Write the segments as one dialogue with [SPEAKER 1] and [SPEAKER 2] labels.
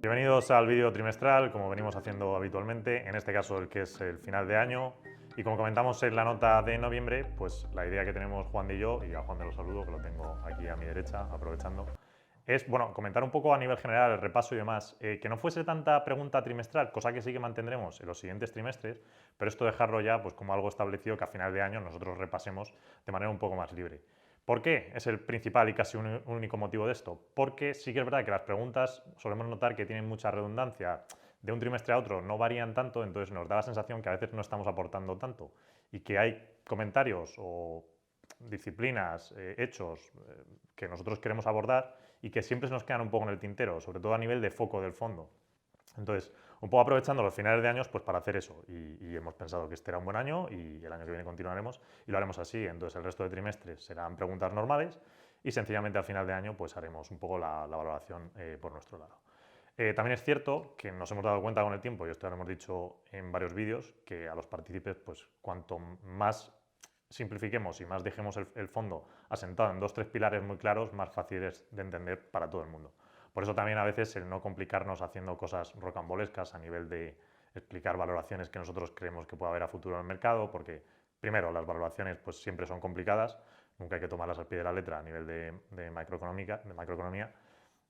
[SPEAKER 1] Bienvenidos al vídeo trimestral, como venimos haciendo habitualmente, en este caso el que es el final de año. Y como comentamos en la nota de noviembre, pues la idea que tenemos Juan y yo, y a Juan de los saludo, que lo tengo aquí a mi derecha, aprovechando, es bueno, comentar un poco a nivel general el repaso y demás, que no fuese tanta pregunta trimestral, cosa que sí que mantendremos en los siguientes trimestres, pero esto dejarlo ya pues, como algo establecido que a final de año nosotros repasemos de manera un poco más libre. ¿Por qué es el principal y casi único motivo de esto? Porque sí que es verdad que las preguntas solemos notar que tienen mucha redundancia, de un trimestre a otro no varían tanto, entonces nos da la sensación que a veces no estamos aportando tanto y que hay comentarios o disciplinas, hechos que nosotros queremos abordar y que siempre se nos quedan un poco en el tintero, sobre todo a nivel de foco del fondo. Entonces, un poco aprovechando los finales de años pues para hacer eso y hemos pensado que este era un buen año y el año que viene continuaremos y lo haremos así. Entonces, el resto de trimestres serán preguntas normales y sencillamente al final de año pues haremos un poco la valoración por nuestro lado. También es cierto que nos hemos dado cuenta con el tiempo, y esto lo hemos dicho en varios vídeos, que a los partícipes, pues cuanto más simplifiquemos y más dejemos el fondo asentado en 2 o 3 pilares muy claros, más fácil es de entender para todo el mundo. Por eso también a veces el no complicarnos haciendo cosas rocambolescas a nivel de explicar valoraciones que nosotros creemos que puede haber a futuro en el mercado, porque primero las valoraciones pues siempre son complicadas, nunca hay que tomarlas al pie de la letra a nivel de macroeconomía,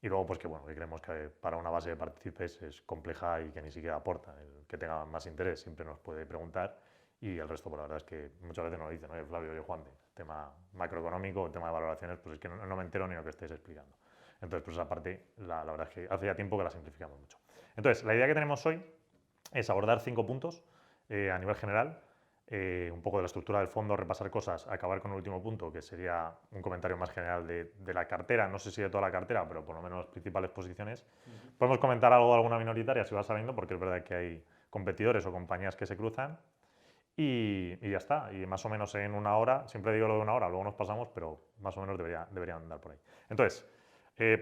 [SPEAKER 1] y luego pues que bueno, que creemos que para una base de partícipes es compleja y que ni siquiera aporta. El que tenga más interés siempre nos puede preguntar y el resto, pues la verdad es que muchas veces nos lo dicen, oye Flavio, oye Juan, tema macroeconómico, el tema de valoraciones, pues es que no me entero ni lo que estáis explicando. Entonces, pues esa parte, la verdad es que hace ya tiempo que la simplificamos mucho. Entonces, la idea que tenemos hoy es abordar 5 puntos a nivel general, un poco de la estructura del fondo, repasar cosas, acabar con el último punto, que sería un comentario más general de la cartera, no sé si de toda la cartera, pero por lo menos las principales posiciones. Podemos comentar algo de alguna minoritaria si va saliendo, porque es verdad que hay competidores o compañías que se cruzan. Y ya está, y más o menos en una hora, siempre digo lo de una hora, luego nos pasamos, pero más o menos deberían andar por ahí. Entonces,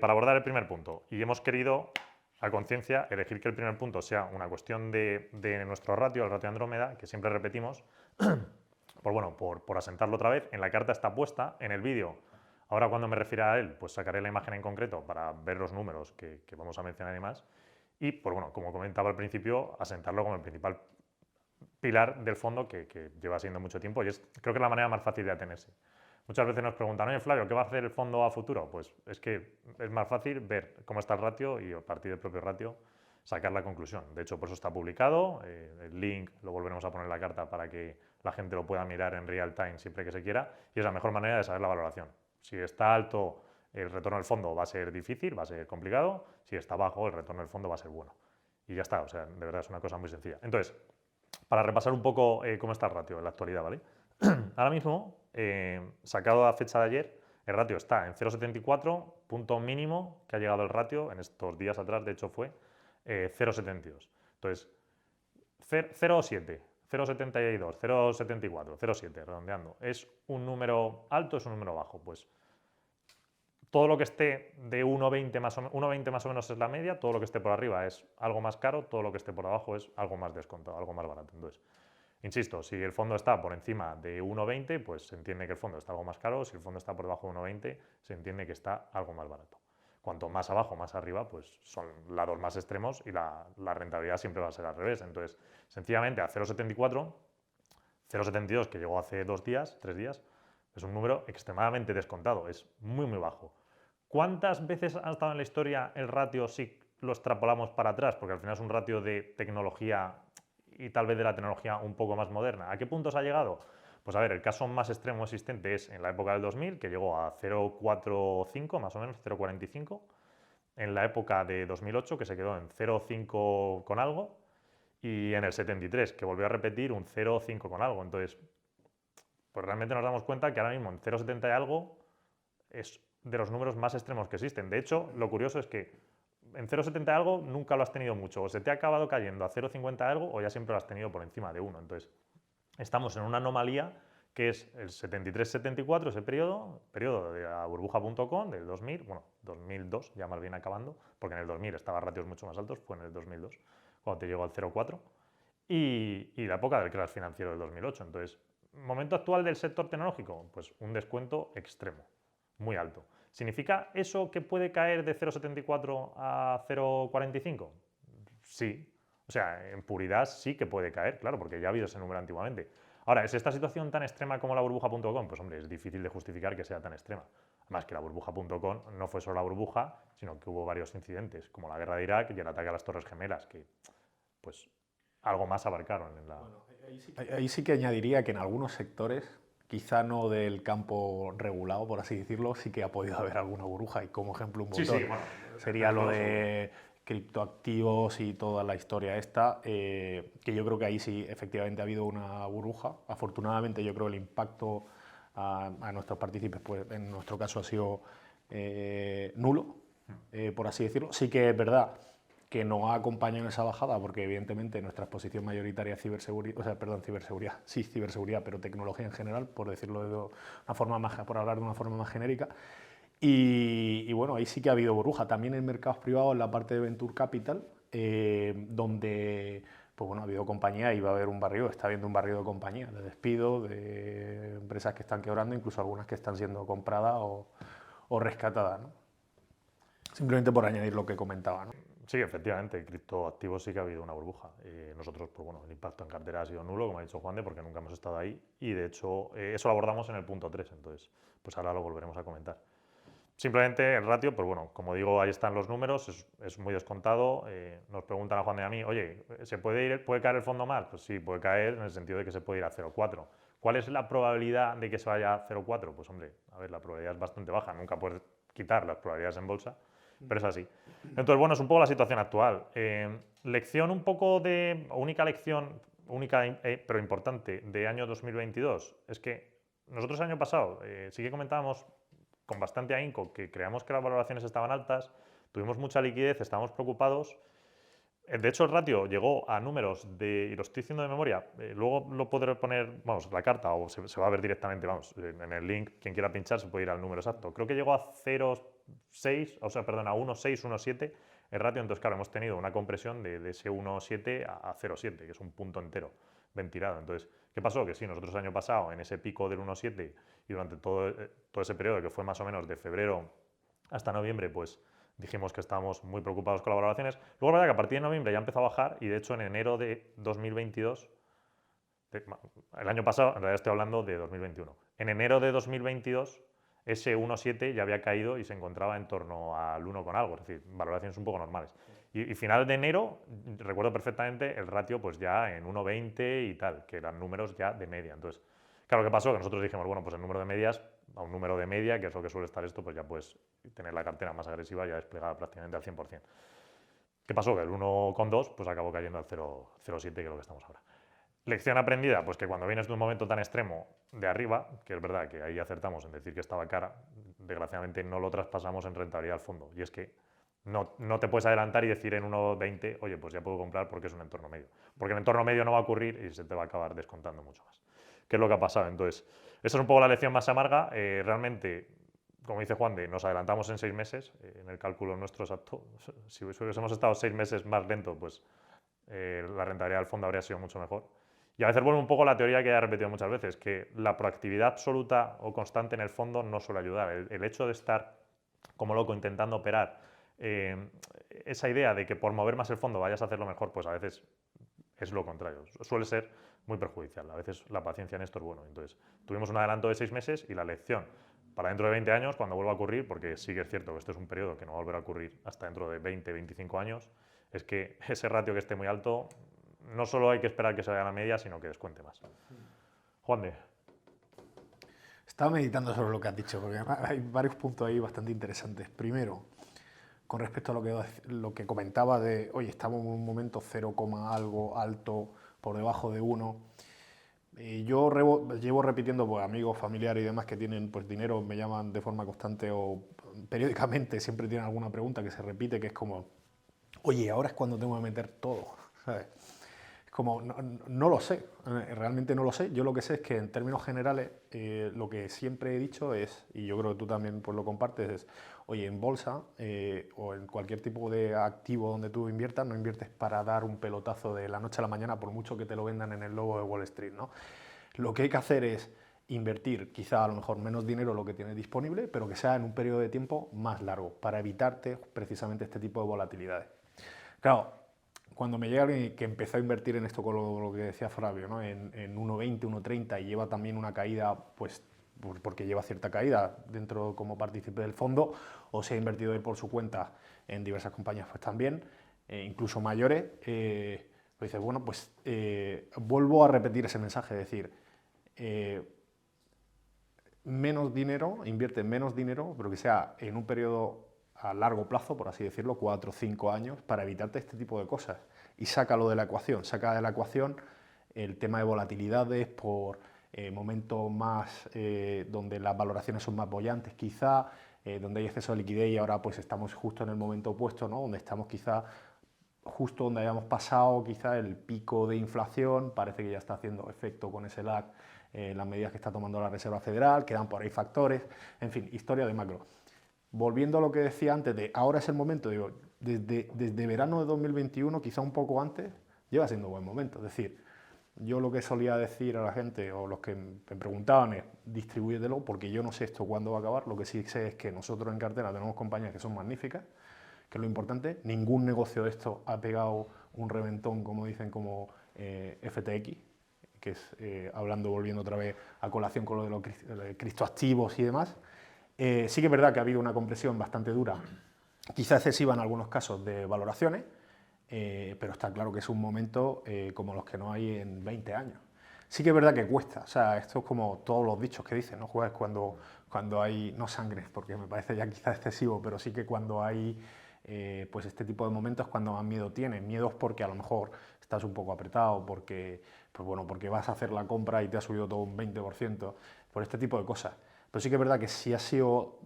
[SPEAKER 1] para abordar el primer punto, y hemos querido a conciencia elegir que el primer punto sea una cuestión de nuestro ratio, el ratio Andrómeda, que siempre repetimos, pues bueno, por asentarlo otra vez, en la carta está puesta, en el vídeo, ahora cuando me refiera a él, pues sacaré la imagen en concreto para ver los números que vamos a mencionar y más, y pues bueno, como comentaba al principio, asentarlo como el principal pilar del fondo que lleva siendo mucho tiempo y creo que es la manera más fácil de atenerse. Muchas veces nos preguntan, oye Flavio, ¿qué va a hacer el fondo a futuro? Pues es que es más fácil ver cómo está el ratio y a partir del propio ratio sacar la conclusión. De hecho, por eso está publicado, el link lo volveremos a poner en la carta para que la gente lo pueda mirar en real time siempre que se quiera y es la mejor manera de saber la valoración. Si está alto, el retorno del fondo va a ser difícil, va a ser complicado, si está bajo, el retorno del fondo va a ser bueno. Y ya está, o sea, de verdad es una cosa muy sencilla. Entonces, para repasar un poco cómo está el ratio en la actualidad, ¿vale? Ahora mismo, sacado a fecha de ayer, el ratio está en 0,74, punto mínimo que ha llegado el ratio en estos días atrás, de hecho fue 0,72. Entonces, 0,7, 0,72, 0,74, 0,7, redondeando. ¿Es un número alto o es un número bajo? Pues todo lo que esté de 1,20 más o menos es la media, todo lo que esté por arriba es algo más caro, todo lo que esté por abajo es algo más descontado, algo más barato. Entonces, insisto, si el fondo está por encima de 1,20, pues se entiende que el fondo está algo más caro, si el fondo está por debajo de 1,20, se entiende que está algo más barato. Cuanto más abajo, más arriba, pues son lados más extremos y la rentabilidad siempre va a ser al revés. Entonces, sencillamente a 0,74, 0,72 que llegó hace 2 días, 3 días, es un número extremadamente descontado, es muy, muy bajo. ¿Cuántas veces ha estado en la historia el ratio si lo extrapolamos para atrás? Porque al final es un ratio de tecnología y tal vez de la tecnología un poco más moderna. ¿A qué puntos ha llegado? Pues a ver, el caso más extremo existente es en la época del 2000, que llegó a 0,45, más o menos, 0,45. En la época de 2008, que se quedó en 0,5 con algo. Y en el 73, que volvió a repetir un 0,5 con algo. Entonces, pues realmente nos damos cuenta que ahora mismo en 0,70 y algo es de los números más extremos que existen. De hecho, lo curioso es que en 0,70 algo nunca lo has tenido mucho. O se te ha acabado cayendo a 0,50 algo o ya siempre lo has tenido por encima de 1. Entonces, estamos en una anomalía que es el 73-74, ese periodo de la burbuja.com del 2000, bueno, 2002, ya más bien acabando, porque en el 2000 estaba ratios mucho más altos, fue en el 2002, cuando te llegó al 0,4, y la época del crash financiero del 2008. Entonces, momento actual del sector tecnológico, pues un descuento extremo, muy alto. ¿Significa eso que puede caer de 0,74 a 0,45? Sí. O sea, en puridad sí que puede caer, claro, porque ya ha habido ese número antiguamente. Ahora, ¿es esta situación tan extrema como la burbuja.com? Pues hombre, es difícil de justificar que sea tan extrema. Además que la burbuja.com no fue solo la burbuja, sino que hubo varios incidentes, como la guerra de Irak y el ataque a las Torres Gemelas, que pues algo más abarcaron en la...
[SPEAKER 2] Bueno, ahí sí que añadiría que en algunos sectores, quizá no del campo regulado, por así decirlo, sí que ha podido haber alguna burbuja. Y como ejemplo un botón
[SPEAKER 1] bueno,
[SPEAKER 2] sería lo de criptoactivos y toda la historia esta, que yo creo que ahí sí efectivamente ha habido una burbuja. Afortunadamente yo creo que el impacto a nuestros partícipes, pues en nuestro caso ha sido nulo, por así decirlo. Sí que es verdad que nos ha acompañado en esa bajada, porque evidentemente nuestra exposición mayoritaria es ciberseguridad, o sea, perdón, ciberseguridad, sí, ciberseguridad, pero tecnología en general, por decirlo de una forma más, por hablar de una forma más genérica. Y bueno, ahí sí que ha habido burbuja. También en mercados privados, en la parte de Venture Capital, donde pues bueno, ha habido compañía y va a haber un barrio, está habiendo un barrio de compañías, de despido, de empresas que están quebrando, incluso algunas que están siendo compradas o rescatadas, ¿no? Simplemente por añadir lo que comentaba, ¿no?
[SPEAKER 1] Sí, efectivamente, criptoactivos sí que ha habido una burbuja. Nosotros, pues bueno, el impacto en cartera ha sido nulo, como ha dicho Juan de, porque nunca hemos estado ahí. Y de hecho, eso lo abordamos en el punto 3, entonces, pues ahora lo volveremos a comentar. Simplemente el ratio, pues bueno, como digo, ahí están los números, es muy descontado. Nos preguntan a Juan de y a mí, oye, ¿puede caer el fondo más? Pues sí, puede caer en el sentido de que se puede ir a 0,4. ¿Cuál es la probabilidad de que se vaya a 0,4? Pues hombre, a ver, la probabilidad es bastante baja, nunca puedes quitar las probabilidades en bolsa, pero es así. Entonces, bueno, es un poco la situación actual. Lección un poco de, única lección, única pero importante, de año 2022, es que nosotros el año pasado sí que comentábamos con bastante ahínco que creíamos que las valoraciones estaban altas, tuvimos mucha liquidez, estábamos preocupados. De hecho, el ratio llegó a números de, y lo estoy diciendo de memoria, luego lo podré poner, vamos, la carta o se va a ver directamente, vamos, en el link, quien quiera pinchar se puede ir al número exacto. Creo que llegó a 0,6, o sea, perdón, a 1,6, 1,7 el ratio, entonces claro, hemos tenido una compresión de ese 1,7 a 0,7, que es un punto entero ventilado. Entonces, ¿qué pasó? Que sí, nosotros el año pasado, en ese pico del 1,7 y durante todo ese periodo, que fue más o menos de febrero hasta noviembre, pues dijimos que estábamos muy preocupados con las valoraciones. Luego, la verdad que a partir de noviembre ya empezó a bajar y de hecho en enero de 2022, el año pasado, en realidad estoy hablando de 2021, en enero de 2022 ese 1,7 ya había caído y se encontraba en torno al 1 con algo, es decir, valoraciones un poco normales. Y final de enero, recuerdo perfectamente el ratio pues ya en 1,20 y tal, que eran números ya de media. Entonces, claro, ¿qué pasó? Que nosotros dijimos, bueno, pues el número de medias, a un número de media, que es lo que suele estar esto, pues ya puedes tener la cartera más agresiva ya desplegada prácticamente al 100%. ¿Qué pasó? Que el 1,2 pues acabó cayendo al 0,07, que es lo que estamos ahora. Lección aprendida, pues que cuando vienes de un momento tan extremo de arriba, que es verdad que ahí acertamos en decir que estaba cara, desgraciadamente no lo traspasamos en rentabilidad al fondo. Y es que no te puedes adelantar y decir en 1,20, oye, pues ya puedo comprar porque es un entorno medio. Porque el entorno medio no va a ocurrir y se te va a acabar descontando mucho más. ¿Qué es lo que ha pasado? Entonces, esa es un poco la lección más amarga. Realmente, como dice Juan de, nos adelantamos en 6 meses, en el cálculo nuestro exacto. Si hubiésemos estado 6 meses más lento, pues la rentabilidad del fondo habría sido mucho mejor. Y a veces vuelve un poco la teoría que ya he repetido muchas veces, que la proactividad absoluta o constante en el fondo no suele ayudar. El hecho de estar como loco intentando operar, esa idea de que por mover más el fondo vayas a hacerlo mejor, pues a veces es lo contrario. Suele ser muy perjudicial. A veces la paciencia en esto es bueno. Entonces, tuvimos un adelanto de 6 meses y la lección para dentro de 20 años, cuando vuelva a ocurrir, porque sí que es cierto que esto es un periodo que no va a volver a ocurrir hasta dentro de 20, 25 años, es que ese ratio que esté muy alto, no solo hay que esperar que se vaya a la media, sino que descuente más. Juan de.
[SPEAKER 2] Estaba meditando sobre lo que has dicho, porque hay varios puntos ahí bastante interesantes. Primero, con respecto a lo que comentaba de, oye, estamos en un momento 0, algo alto, por debajo de 1. Yo llevo repitiendo, pues amigos, familiares y demás que tienen pues dinero, me llaman de forma constante o periódicamente, siempre tienen alguna pregunta que se repite, que es como, oye, ahora es cuando tengo que meter todo, ¿sabes? Es como, no lo sé, realmente no lo sé. Yo lo que sé es que en términos generales, lo que siempre he dicho es, y yo creo que tú también pues, lo compartes, es, oye, en bolsa o en cualquier tipo de activo donde tú inviertas, no inviertes para dar un pelotazo de la noche a la mañana, por mucho que te lo vendan en el logo de Wall Street, ¿no? Lo que hay que hacer es invertir quizá a lo mejor menos dinero de lo que tienes disponible, pero que sea en un periodo de tiempo más largo, para evitarte precisamente este tipo de volatilidades. Claro, cuando me llega alguien que empezó a invertir en esto con lo que decía Flavio, ¿no? en 1,20, 1,30 y lleva también una caída, pues porque lleva cierta caída dentro como partícipe del fondo, o se ha invertido él por su cuenta en diversas compañías, pues también, incluso mayores, pues dices, bueno, pues vuelvo a repetir ese mensaje, es decir, menos dinero, invierte menos dinero, pero que sea en un periodo a largo plazo, por así decirlo, 4 o 5 años, para evitarte este tipo de cosas. Y sácalo de la ecuación, saca de la ecuación el tema de volatilidades por momentos más donde las valoraciones son más bollantes quizá, donde hay exceso de liquidez y ahora pues estamos justo en el momento opuesto, ¿no? Donde estamos quizá justo donde hayamos pasado quizá el pico de inflación, parece que ya está haciendo efecto con ese lag las medidas que está tomando la Reserva Federal, quedan por ahí factores, en fin, historia de macro. Volviendo a lo que decía antes de ahora es el momento, digo, desde verano de 2021, quizá un poco antes, lleva siendo buen momento. Es decir, yo lo que solía decir a la gente o los que me preguntaban es distribúyetelo porque yo no sé esto cuándo va a acabar, lo que sí sé es que nosotros en cartera tenemos compañías que son magníficas, que es lo importante, ningún negocio de esto ha pegado un reventón, como dicen, como FTX, que es, hablando, volviendo otra vez a colación con lo de los criptoactivos y demás. Sí que es verdad que ha habido una compresión bastante dura, quizá excesiva en algunos casos de valoraciones, pero está claro que es un momento como los que no hay en 20 años. Sí que es verdad que cuesta, o sea, esto es como todos los dichos que dicen, no juegues cuando hay, no sangre, porque me parece ya quizá excesivo, pero sí que cuando hay pues este tipo de momentos cuando más miedo tienes. Miedos porque a lo mejor estás un poco apretado, porque, pues bueno, porque vas a hacer la compra y te ha subido todo un 20%, por este tipo de cosas. Pero sí que es verdad que si has sido,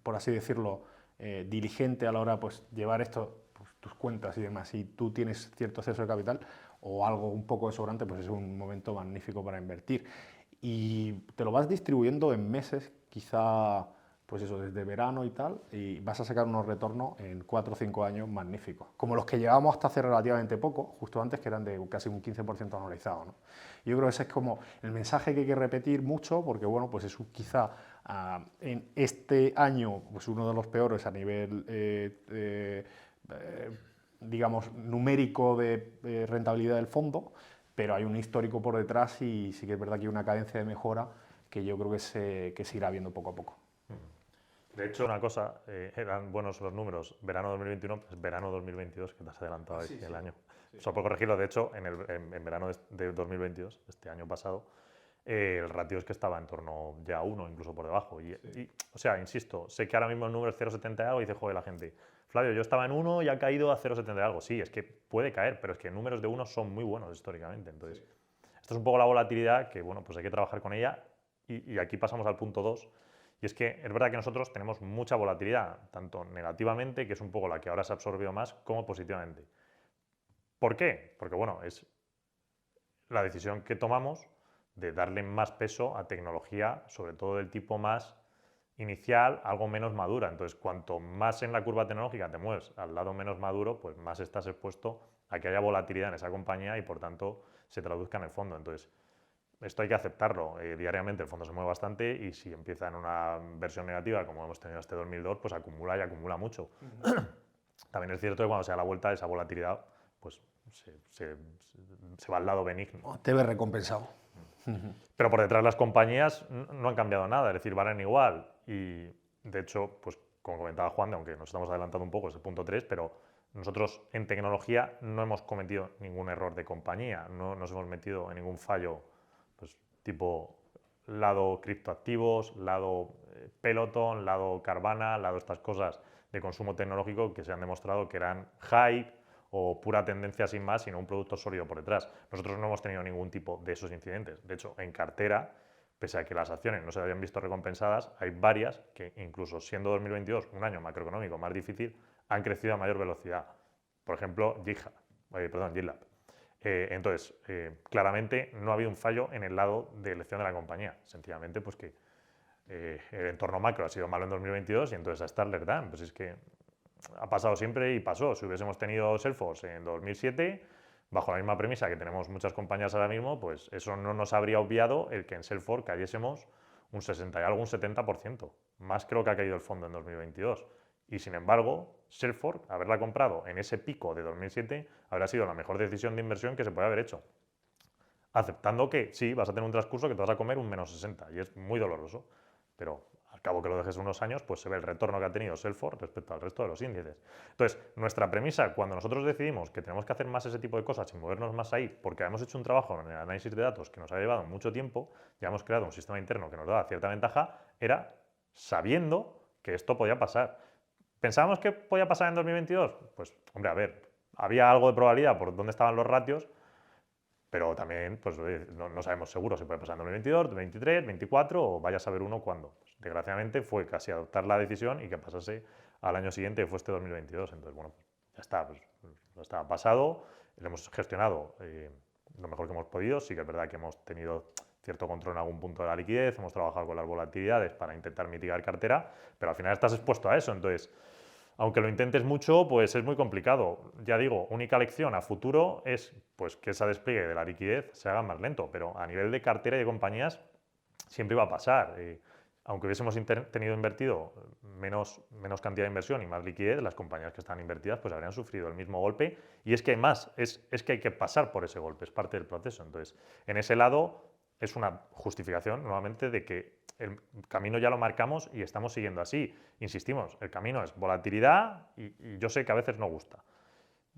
[SPEAKER 2] por así decirlo, diligente a la hora de pues, llevar esto, pues, tus cuentas y demás, y tú tienes cierto exceso de capital o algo un poco de sobrante, pues es un momento magnífico para invertir. Y te lo vas distribuyendo en meses, quizá pues eso, desde verano y tal, y vas a sacar unos retornos en 4 o 5 años magníficos, como los que llevábamos hasta hace relativamente poco, justo antes, que eran de casi un 15% anualizado, ¿no? Yo creo que ese es como el mensaje que hay que repetir mucho, porque bueno, pues es quizá en este año pues uno de los peores a nivel, digamos, numérico de rentabilidad del fondo, pero hay un histórico por detrás y sí que es verdad que hay una cadencia de mejora que yo creo que se irá viendo poco a poco.
[SPEAKER 1] De hecho, una cosa, eran buenos los números, verano 2021, pues verano 2022, que te has adelantado
[SPEAKER 2] Sí,
[SPEAKER 1] el
[SPEAKER 2] sí.
[SPEAKER 1] año.
[SPEAKER 2] Sí.
[SPEAKER 1] Solo por corregirlo, de hecho, en verano de 2022, este año pasado, el ratio es que estaba en torno ya a 1, incluso por debajo. O sea, insisto, sé que ahora mismo el número es 0,70 y algo y dice, joder, la gente, Flavio, yo estaba en 1 y ha caído a 0,70 y algo. Sí, es que puede caer, pero es que números de 1 son muy buenos históricamente. Entonces, esto es un poco la volatilidad que, bueno, pues hay que trabajar con ella y aquí pasamos al punto 2. Y es que es verdad que nosotros tenemos mucha volatilidad, tanto negativamente, que es un poco la que ahora se ha absorbido más, como positivamente. ¿Por qué? Porque, bueno, es la decisión que tomamos de darle más peso a tecnología, sobre todo del tipo más inicial, algo menos madura. Entonces, cuanto más en la curva tecnológica te mueves al lado menos maduro, pues más estás expuesto a que haya volatilidad en esa compañía y, por tanto, se traduzca en el fondo. Entonces, esto hay que aceptarlo. Diariamente el fondo se mueve bastante y si empieza en una versión negativa, como hemos tenido este 2002, pues acumula y acumula mucho. También es cierto que cuando se da la vuelta, esa volatilidad pues se va al lado benigno.
[SPEAKER 2] Te ves recompensado.
[SPEAKER 1] Pero por detrás las compañías no han cambiado nada, es decir, valen igual. Y de hecho, pues como comentaba Juan, aunque nos estamos adelantando un poco, es el punto 3, pero nosotros en tecnología no hemos cometido ningún error de compañía, no nos hemos metido en ningún fallo pues, tipo lado criptoactivos, lado Peloton, lado Carvana, lado estas cosas de consumo tecnológico que se han demostrado que eran hype o pura tendencia sin más, sino un producto sólido por detrás. Nosotros no hemos tenido ningún tipo de esos incidentes. De hecho, en cartera, pese a que las acciones no se habían visto recompensadas, hay varias que incluso siendo 2022 un año macroeconómico más difícil, han crecido a mayor velocidad. Por ejemplo, GitLab. Entonces, claramente no ha habido un fallo en el lado de elección de la compañía. Sencillamente, pues que el entorno macro ha sido malo en 2022 y entonces a estarle dan. Pues es que ha pasado siempre y pasó. Si hubiésemos tenido Salesforce en 2007, bajo la misma premisa que tenemos muchas compañías ahora mismo, pues eso no nos habría obviado el que en Self4 cayésemos un 60 y algo, un 70%. Más creo que ha caído el fondo en 2022. Y sin embargo, Self4, haberla comprado en ese pico de 2007, habrá sido la mejor decisión de inversión que se puede haber hecho. Aceptando que sí, vas a tener un transcurso que te vas a comer un menos 60 y es muy doloroso, pero al cabo que lo dejes unos años, pues se ve el retorno que ha tenido Self4 respecto al resto de los índices. Entonces, nuestra premisa, cuando nosotros decidimos que tenemos que hacer más ese tipo de cosas y movernos más ahí, porque hemos hecho un trabajo en el análisis de datos que nos ha llevado mucho tiempo, ya hemos creado un sistema interno que nos da cierta ventaja, era sabiendo que esto podía pasar. ¿Pensábamos que podía pasar en 2022? Pues, hombre, a ver, había algo de probabilidad por dónde estaban los ratios, pero también pues, no sabemos seguro si puede pasar en 2022, 2023, 2024 o vaya a saber uno cuándo. Pues, desgraciadamente fue casi adoptar la decisión y que pasase al año siguiente, que fue este 2022. Entonces, bueno, pues, ya está, pues, no está pasado, lo hemos gestionado lo mejor que hemos podido. Sí que es verdad que hemos tenido cierto control en algún punto de la liquidez, hemos trabajado con las volatilidades para intentar mitigar cartera, pero al final estás expuesto a eso. Entonces, aunque lo intentes mucho, pues es muy complicado. Ya digo, única lección a futuro es pues, que ese despliegue de la liquidez se haga más lento, pero a nivel de cartera y de compañías siempre iba a pasar. Aunque hubiésemos tenido invertido menos cantidad de inversión y más liquidez, las compañías que están invertidas pues habrían sufrido el mismo golpe. Y es que hay más, es que hay que pasar por ese golpe, es parte del proceso. Entonces, en ese lado es una justificación nuevamente de que el camino ya lo marcamos y estamos siguiendo así. Insistimos, el camino es volatilidad y yo sé que a veces no gusta.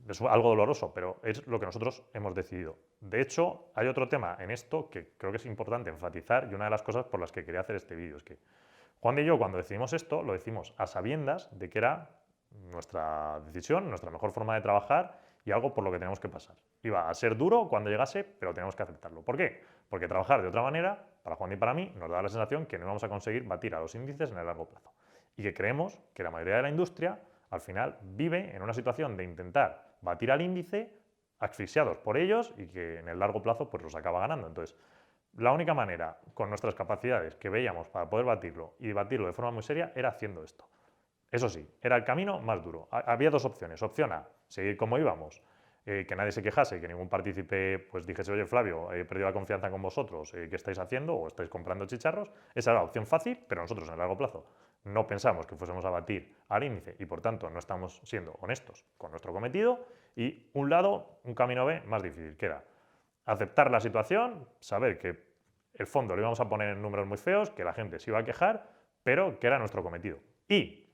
[SPEAKER 1] Es algo doloroso, pero es lo que nosotros hemos decidido. De hecho, hay otro tema en esto que creo que es importante enfatizar y una de las cosas por las que quería hacer este vídeo es que Juan y yo cuando decidimos esto lo decimos a sabiendas de que era nuestra decisión, nuestra mejor forma de trabajar y algo por lo que tenemos que pasar. Iba a ser duro cuando llegase, pero tenemos que aceptarlo. ¿Por qué? Porque trabajar de otra manera, para Juan y para mí, nos da la sensación que no vamos a conseguir batir a los índices en el largo plazo. Y que creemos que la mayoría de la industria, al final, vive en una situación de intentar batir al índice asfixiados por ellos y que en el largo plazo pues los acaba ganando. Entonces, la única manera, con nuestras capacidades que veíamos para poder batirlo y batirlo de forma muy seria, era haciendo esto. Eso sí, era el camino más duro. Había dos opciones. Opción A, seguir como íbamos, que nadie se quejase, que ningún partícipe pues, dijese, oye Flavio, he perdido la confianza con vosotros, ¿qué estáis haciendo? O estáis comprando chicharros. Esa era la opción fácil, pero nosotros en el largo plazo no pensamos que fuésemos a batir al índice y por tanto no estamos siendo honestos con nuestro cometido. Y un lado, un camino B más difícil, que era aceptar la situación, saber que el fondo lo íbamos a poner en números muy feos, que la gente se iba a quejar, pero que era nuestro cometido. Y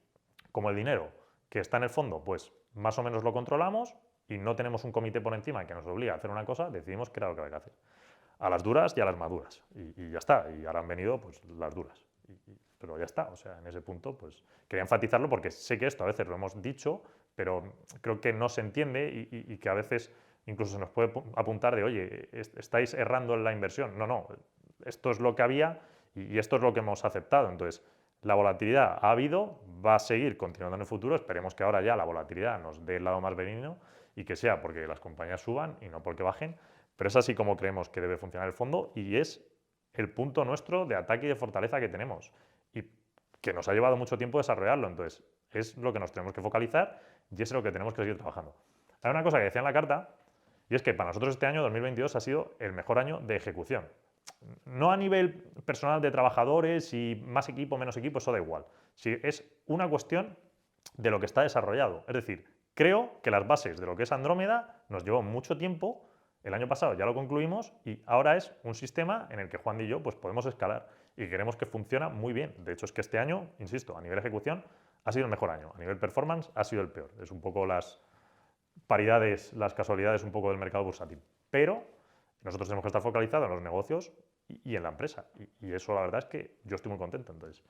[SPEAKER 1] como el dinero que está en el fondo, pues más o menos lo controlamos y no tenemos un comité por encima que nos obliga a hacer una cosa, decidimos que era lo que había que hacer. A las duras y a las maduras. Y ya está. Y ahora han venido pues, las duras. Pero ya está. O sea, en ese punto, pues quería enfatizarlo porque sé que esto a veces lo hemos dicho, pero creo que no se entiende y que a veces incluso se nos puede apuntar de, oye, estáis errando en la inversión. No, no. Esto es lo que había y esto es lo que hemos aceptado. Entonces, la volatilidad ha habido, va a seguir continuando en el futuro. Esperemos que ahora ya la volatilidad nos dé el lado más benigno y que sea porque las compañías suban y no porque bajen. Pero es así como creemos que debe funcionar el fondo y es el punto nuestro de ataque y de fortaleza que tenemos y que nos ha llevado mucho tiempo desarrollarlo. Entonces, es lo que nos tenemos que focalizar y es lo que tenemos que seguir trabajando. Hay una cosa que decía en la carta y es que para nosotros este año, 2022, ha sido el mejor año de ejecución. No a nivel personal de trabajadores y más equipo, menos equipo, eso da igual. Sí, es una cuestión de lo que está desarrollado. Es decir, creo que las bases de lo que es Andrómeda nos llevó mucho tiempo. El año pasado ya lo concluimos y ahora es un sistema en el que Juan y yo pues, podemos escalar y queremos que funcione muy bien. De hecho, es que este año, insisto, a nivel ejecución ha sido el mejor año. A nivel performance ha sido el peor. Es un poco las paridades, las casualidades un poco del mercado bursátil. Pero nosotros tenemos que estar focalizados en los negocios y en la empresa. Y eso la verdad es que yo estoy muy contento. Entonces,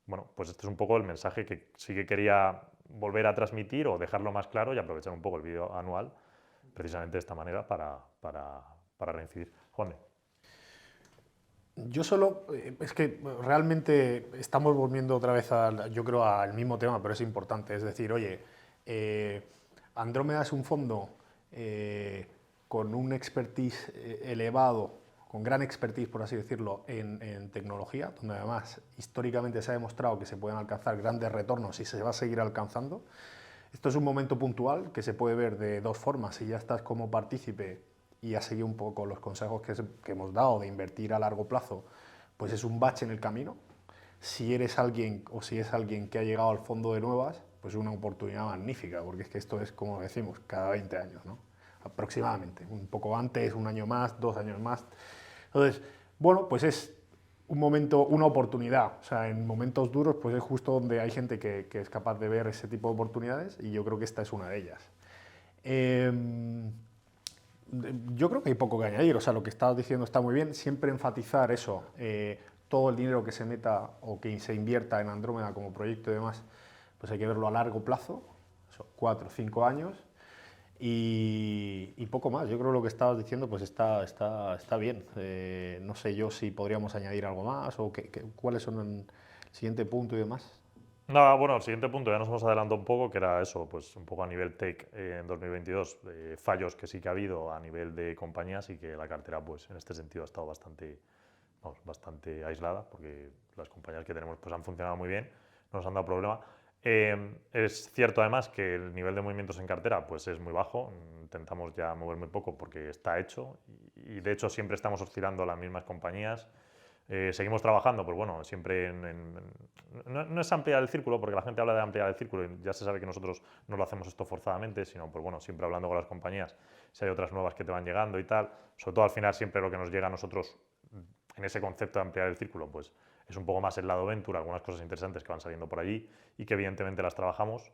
[SPEAKER 1] bueno, pues este es un poco el mensaje que sí que quería volver a transmitir o dejarlo más claro y aprovechar un poco el vídeo anual precisamente de esta manera para reincidir. Juan.
[SPEAKER 2] Yo solo, es que realmente estamos volviendo otra vez, yo creo, al mismo tema, pero es importante. Es decir, oye, Andrómeda es un fondo con un expertise elevado, con gran expertise, por así decirlo, en tecnología, donde además históricamente se ha demostrado que se pueden alcanzar grandes retornos y se va a seguir alcanzando. Esto es un momento puntual que se puede ver de dos formas. Si ya estás como partícipe y has seguido un poco los consejos que hemos dado de invertir a largo plazo, pues es un bache en el camino. Si eres alguien o si es alguien que ha llegado al fondo de nuevas, pues es una oportunidad magnífica, porque es que esto es, como decimos, cada 20 años, ¿no? Aproximadamente, un poco antes, un año más, 2 años más. Entonces, bueno, pues es un momento, una oportunidad. O sea, en momentos duros, pues es justo donde hay gente que es capaz de ver ese tipo de oportunidades y yo creo que esta es una de ellas. Yo creo que hay poco que añadir, o sea, lo que estabas diciendo está muy bien, siempre enfatizar eso, todo el dinero que se meta o que se invierta en Andrómeda como proyecto y demás, pues hay que verlo a largo plazo, eso, 4 o 5 años, y poco más. Yo creo que lo que estabas diciendo pues está bien. No sé yo si podríamos añadir algo más o cuáles son el siguiente punto y demás.
[SPEAKER 1] Nada, bueno, el siguiente punto ya nos hemos adelantado un poco, que era eso, pues un poco a nivel tech en 2022, fallos que sí que ha habido a nivel de compañías y que la cartera, pues en este sentido ha estado bastante, vamos, bastante aislada, porque las compañías que tenemos pues han funcionado muy bien, no nos han dado problema. Es cierto además que el nivel de movimientos en cartera pues es muy bajo, intentamos ya mover muy poco porque está hecho y de hecho siempre estamos oscilando a las mismas compañías. Seguimos trabajando, pues bueno, siempre no es ampliar el círculo, porque la gente habla de ampliar el círculo y ya se sabe que nosotros no lo hacemos esto forzadamente, sino pues bueno, siempre hablando con las compañías, si hay otras nuevas que te van llegando y tal. Sobre todo al final siempre lo que nos llega a nosotros en ese concepto de ampliar el círculo, pues es un poco más el lado venture, algunas cosas interesantes que van saliendo por allí y que evidentemente las trabajamos.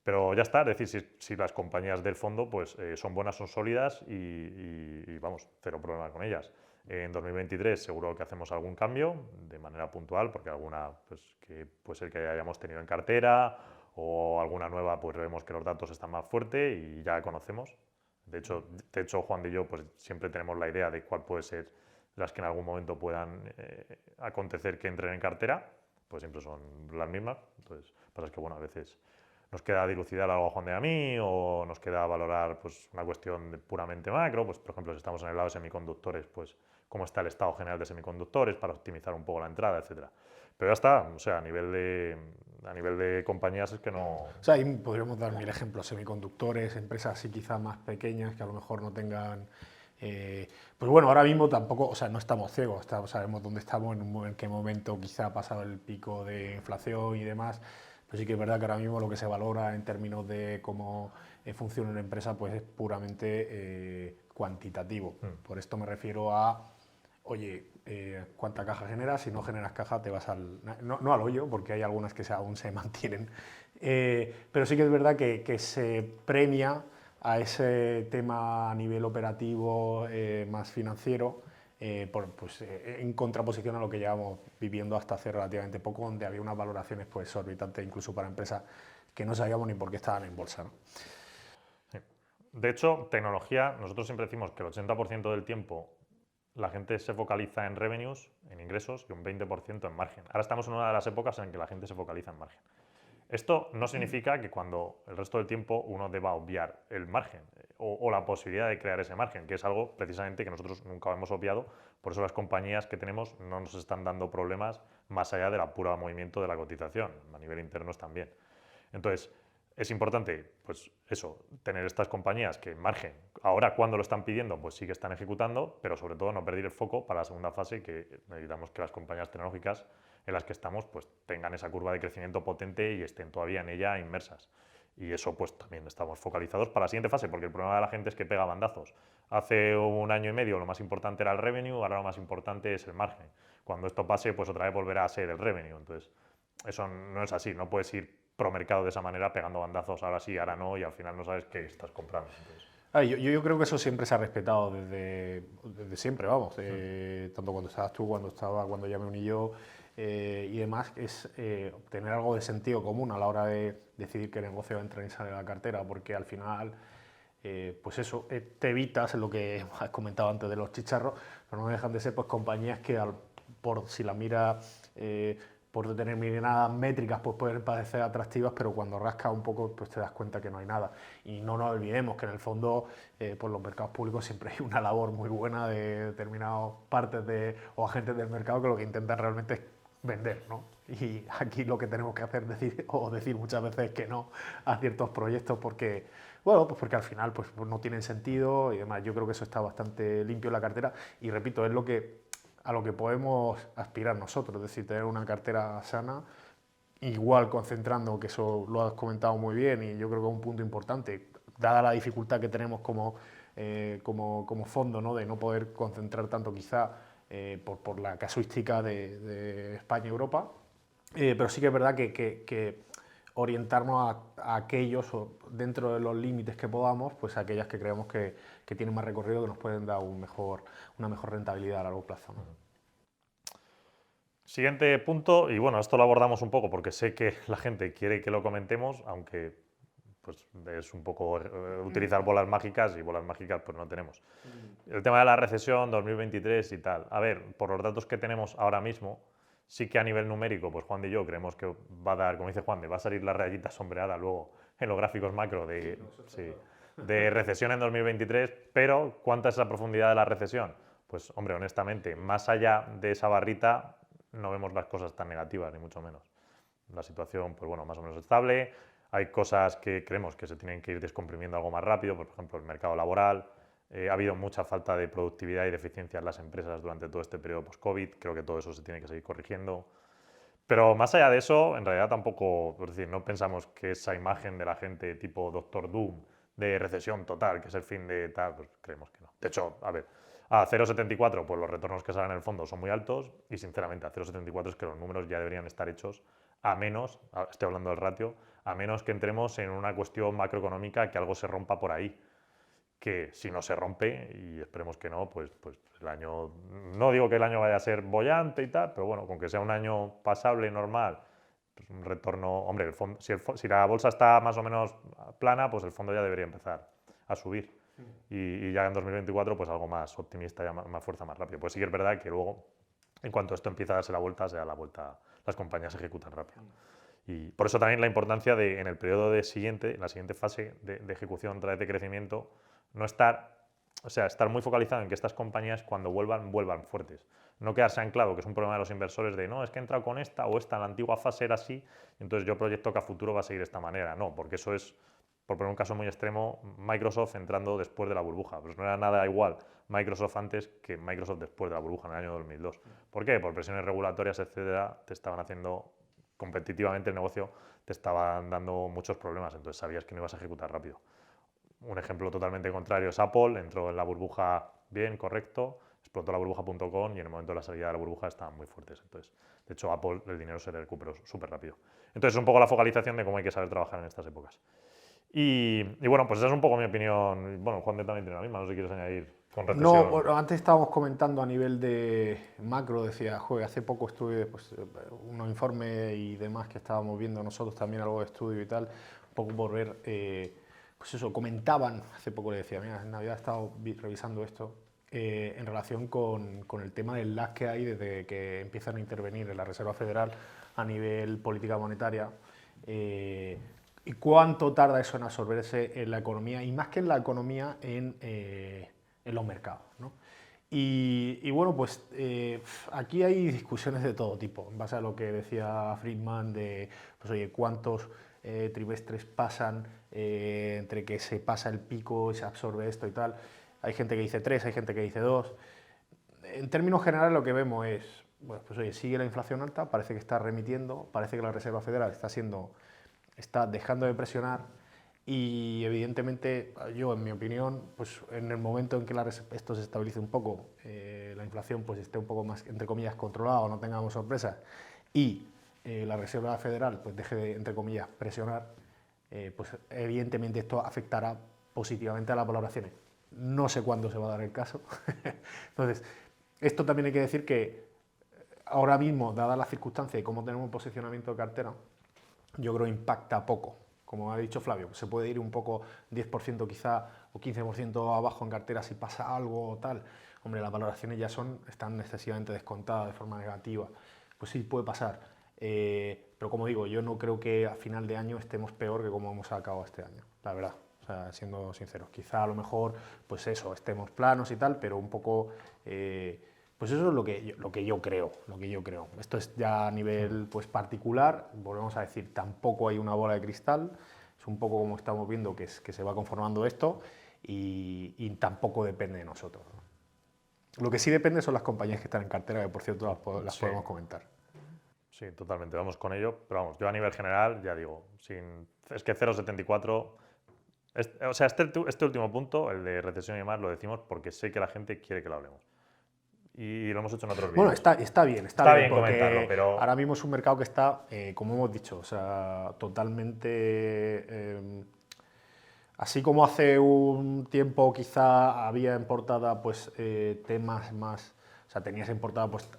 [SPEAKER 1] Pero ya está, es decir, si las compañías del fondo pues, son buenas, son sólidas y vamos, cero problema con ellas. En 2023 seguro que hacemos algún cambio de manera puntual, porque alguna pues, que puede ser que hayamos tenido en cartera o alguna nueva, pues vemos que los datos están más fuertes y ya conocemos. De hecho, Juan y yo pues, siempre tenemos la idea de cuál puede ser las que en algún momento puedan acontecer que entren en cartera, pues siempre son las mismas. Entonces, pasa es que bueno, a veces nos queda dilucidar algo a Juan de a mí o nos queda valorar pues, una cuestión puramente macro, pues por ejemplo si estamos en el lado de semiconductores, pues cómo está el estado general de semiconductores para optimizar un poco la entrada, etcétera. Pero ya está, o sea, a nivel de compañías es que no...
[SPEAKER 2] O sea, ahí podríamos dar mil ejemplos, semiconductores, empresas así quizás más pequeñas que a lo mejor no tengan... pues bueno, ahora mismo tampoco, o sea, no estamos ciegos, sabemos dónde estamos, en qué momento quizá ha pasado el pico de inflación y demás, pero sí que es verdad que ahora mismo lo que se valora en términos de cómo funciona una empresa pues es puramente cuantitativo. Por esto me refiero a, oye, ¿cuánta caja generas? Si no generas caja te vas no al hoyo, porque hay algunas que aún se mantienen, pero sí que es verdad que se premia a ese tema a nivel operativo más financiero, en contraposición a lo que llevamos viviendo hasta hace relativamente poco, donde había unas valoraciones pues, exorbitantes incluso para empresas que no sabíamos ni por qué estaban en bolsa, ¿no?
[SPEAKER 1] Sí. De hecho, tecnología, nosotros siempre decimos que el 80% del tiempo la gente se focaliza en revenues, en ingresos, y un 20% en margen. Ahora estamos en una de las épocas en que la gente se focaliza en margen. Esto no significa que cuando el resto del tiempo uno deba obviar el margen o la posibilidad de crear ese margen, que es algo precisamente que nosotros nunca hemos obviado, por eso las compañías que tenemos no nos están dando problemas más allá del puro movimiento de la cotización, a nivel interno también. Entonces, es importante, pues eso, tener estas compañías que margen, ahora cuando lo están pidiendo, pues sí que están ejecutando, pero sobre todo no perder el foco para la segunda fase, que necesitamos que las compañías tecnológicas en las que estamos pues tengan esa curva de crecimiento potente y estén todavía en ella inmersas. Y eso pues también estamos focalizados para la siguiente fase, porque el problema de la gente es que pega bandazos. Hace un año y medio lo más importante era el revenue, ahora lo más importante es el margen. Cuando esto pase, pues otra vez volverá a ser el revenue. Entonces, eso no es así, no puedes ir pro mercado de esa manera pegando bandazos ahora sí, ahora no, y al final no sabes qué estás comprando.
[SPEAKER 2] Yo creo que eso siempre se ha respetado desde siempre, vamos, tanto cuando estabas tú, cuando ya me uní yo y demás, es tener algo de sentido común a la hora de decidir qué negocio entra y sale de la cartera, porque al final, pues eso, te evitas lo que has comentado antes de los chicharros, pero no dejan de ser pues compañías que por si la mira por determinadas métricas pues pueden parecer atractivas, pero cuando rascas un poco pues te das cuenta que no hay nada. Y no nos olvidemos que en el fondo por los mercados públicos siempre hay una labor muy buena de determinadas partes o agentes del mercado que lo que intentan realmente es vender, ¿no? Y aquí lo que tenemos que hacer decir muchas veces es que no a ciertos proyectos porque, bueno, pues porque al final pues no tienen sentido y demás. Yo creo que eso está bastante limpio en la cartera y repito, es a lo que podemos aspirar nosotros, es decir, tener una cartera sana, igual concentrando, que eso lo has comentado muy bien y yo creo que es un punto importante, dada la dificultad que tenemos como fondo, ¿no? De no poder concentrar tanto quizá por la casuística de España y Europa. Pero sí que es verdad que orientarnos a aquellos, o dentro de los límites que podamos, pues a aquellas que creemos que tienen más recorrido, que nos pueden dar una mejor rentabilidad a largo plazo, ¿no?
[SPEAKER 1] Siguiente punto, y bueno, esto lo abordamos un poco porque sé que la gente quiere que lo comentemos, aunque pues es un poco utilizar bolas mágicas y bolas mágicas pues no tenemos. El tema de la recesión 2023 y tal. A ver, por los datos que tenemos ahora mismo, sí que a nivel numérico, pues Juan y yo creemos que va a dar, como dice Juan, va a salir la rayita sombreada luego en los gráficos macro de recesión en 2023, pero ¿cuánta es la profundidad de la recesión? Pues hombre, honestamente, más allá de esa barrita no vemos las cosas tan negativas, ni mucho menos. La situación, pues bueno, más o menos estable. Hay cosas que creemos que se tienen que ir descomprimiendo algo más rápido, por ejemplo, el mercado laboral. Ha habido mucha falta de productividad y de eficiencia en las empresas durante todo este periodo post-COVID. Creo que todo eso se tiene que seguir corrigiendo. Pero más allá de eso, en realidad tampoco, es decir, no pensamos que esa imagen de la gente tipo Doctor Doom de recesión total, que es el fin de tal, pues creemos que no. De hecho, a ver, a 0,74 pues los retornos que salen en el fondo son muy altos y sinceramente a 0,74 es que los números ya deberían estar hechos a menos, estoy hablando del ratio, a menos que entremos en una cuestión macroeconómica que algo se rompa por ahí, que si no se rompe, y esperemos que no, pues el año, no digo que el año vaya a ser bollante y tal, pero bueno, con que sea un año pasable, normal, pues un retorno, hombre, el fondo, si la bolsa está más o menos plana, pues el fondo ya debería empezar a subir. Y ya en 2024, pues algo más optimista, ya más fuerza, más rápido. Pues sí que es verdad que luego, en cuanto esto empieza a darse la vuelta, se da la vuelta, las compañías ejecutan rápido. Y por eso también la importancia de, en el periodo en la siguiente fase de ejecución otra vez de crecimiento, no estar, o sea, estar muy focalizado en que estas compañías cuando vuelvan fuertes. No quedarse anclado, que es un problema de los inversores de no, es que he entrado con esta o esta, en la antigua fase era así, entonces yo proyecto que a futuro va a seguir de esta manera. No, porque eso es, por poner un caso muy extremo, Microsoft entrando después de la burbuja. Pues no era nada igual Microsoft antes que Microsoft después de la burbuja en el año 2002. ¿Por qué? Por presiones regulatorias, etcétera, te estaban haciendo competitivamente el negocio, te estaban dando muchos problemas, entonces sabías que no ibas a ejecutar rápido. Un ejemplo totalmente contrario es Apple, entró en la burbuja bien, correcto, explotó la burbuja.com y en el momento de la salida de la burbuja estaban muy fuertes. Entonces, de hecho, Apple el dinero se le recuperó súper rápido. Entonces, es un poco la focalización de cómo hay que saber trabajar en estas épocas. Y bueno, pues esa es un poco mi opinión. Bueno, Juan de también tiene la misma, no sé si quieres añadir con recesión.
[SPEAKER 2] No, bueno, antes estábamos comentando a nivel de macro, decía, joder, hace poco estuve pues, unos informes y demás que estábamos viendo nosotros también, algo de estudio y tal, un poco por ver, pues eso, comentaban, hace poco le decía, mira, en Navidad he estado revisando esto, en relación con el tema del lag que hay desde que empiezan a intervenir en la Reserva Federal a nivel política monetaria. ¿Y cuánto tarda eso en absorberse en la economía? Y más que en la economía, en los mercados, ¿no? Y bueno, pues aquí hay discusiones de todo tipo, en base a lo que decía Friedman de, pues oye, cuántos trimestres pasan entre que se pasa el pico y se absorbe esto y tal. Hay gente que dice 3, hay gente que dice 2. En términos generales lo que vemos es, bueno, pues oye, sigue la inflación alta, parece que está remitiendo, parece que la Reserva Federal está dejando de presionar y evidentemente yo, en mi opinión, pues en el momento en que esto se estabilice un poco, la inflación pues esté un poco más, entre comillas, controlada o no tengamos sorpresas y la Reserva Federal pues deje de, entre comillas, presionar, pues evidentemente esto afectará positivamente a las valoraciones. No sé cuándo se va a dar el caso. Entonces, esto también hay que decir que ahora mismo, dadas las circunstancias y cómo tenemos un posicionamiento de cartera, yo creo impacta poco. Como ha dicho Flavio, se puede ir un poco 10% quizá o 15% abajo en cartera si pasa algo o tal. Hombre, las valoraciones ya están excesivamente descontadas de forma negativa. Pues sí, puede pasar. Pero como digo, yo no creo que a final de año estemos peor que como hemos acabado este año, la verdad. O sea, siendo sinceros, quizá a lo mejor, pues eso, estemos planos y tal, pero un poco, pues Pues eso es lo que yo creo, Esto es ya a nivel pues, particular, volvemos a decir, tampoco hay una bola de cristal, es un poco como estamos viendo que se va conformando esto y tampoco depende de nosotros, ¿no? Lo que sí depende son las compañías que están en cartera, que por cierto las
[SPEAKER 1] Sí.
[SPEAKER 2] podemos comentar.
[SPEAKER 1] Sí, totalmente, vamos con ello. Pero vamos, yo a nivel general, ya digo, es que 0,74... O sea, este último punto, el de recesión y demás, lo decimos porque sé que la gente quiere que lo hablemos. Y lo hemos hecho en otros vídeos.
[SPEAKER 2] Bueno, está bien,
[SPEAKER 1] Comentarlo,
[SPEAKER 2] porque
[SPEAKER 1] pero...
[SPEAKER 2] ahora mismo es un mercado que está, como hemos dicho, o sea, totalmente... así como hace un tiempo quizá había en portada pues, temas más... O sea, tenías en portada, pues,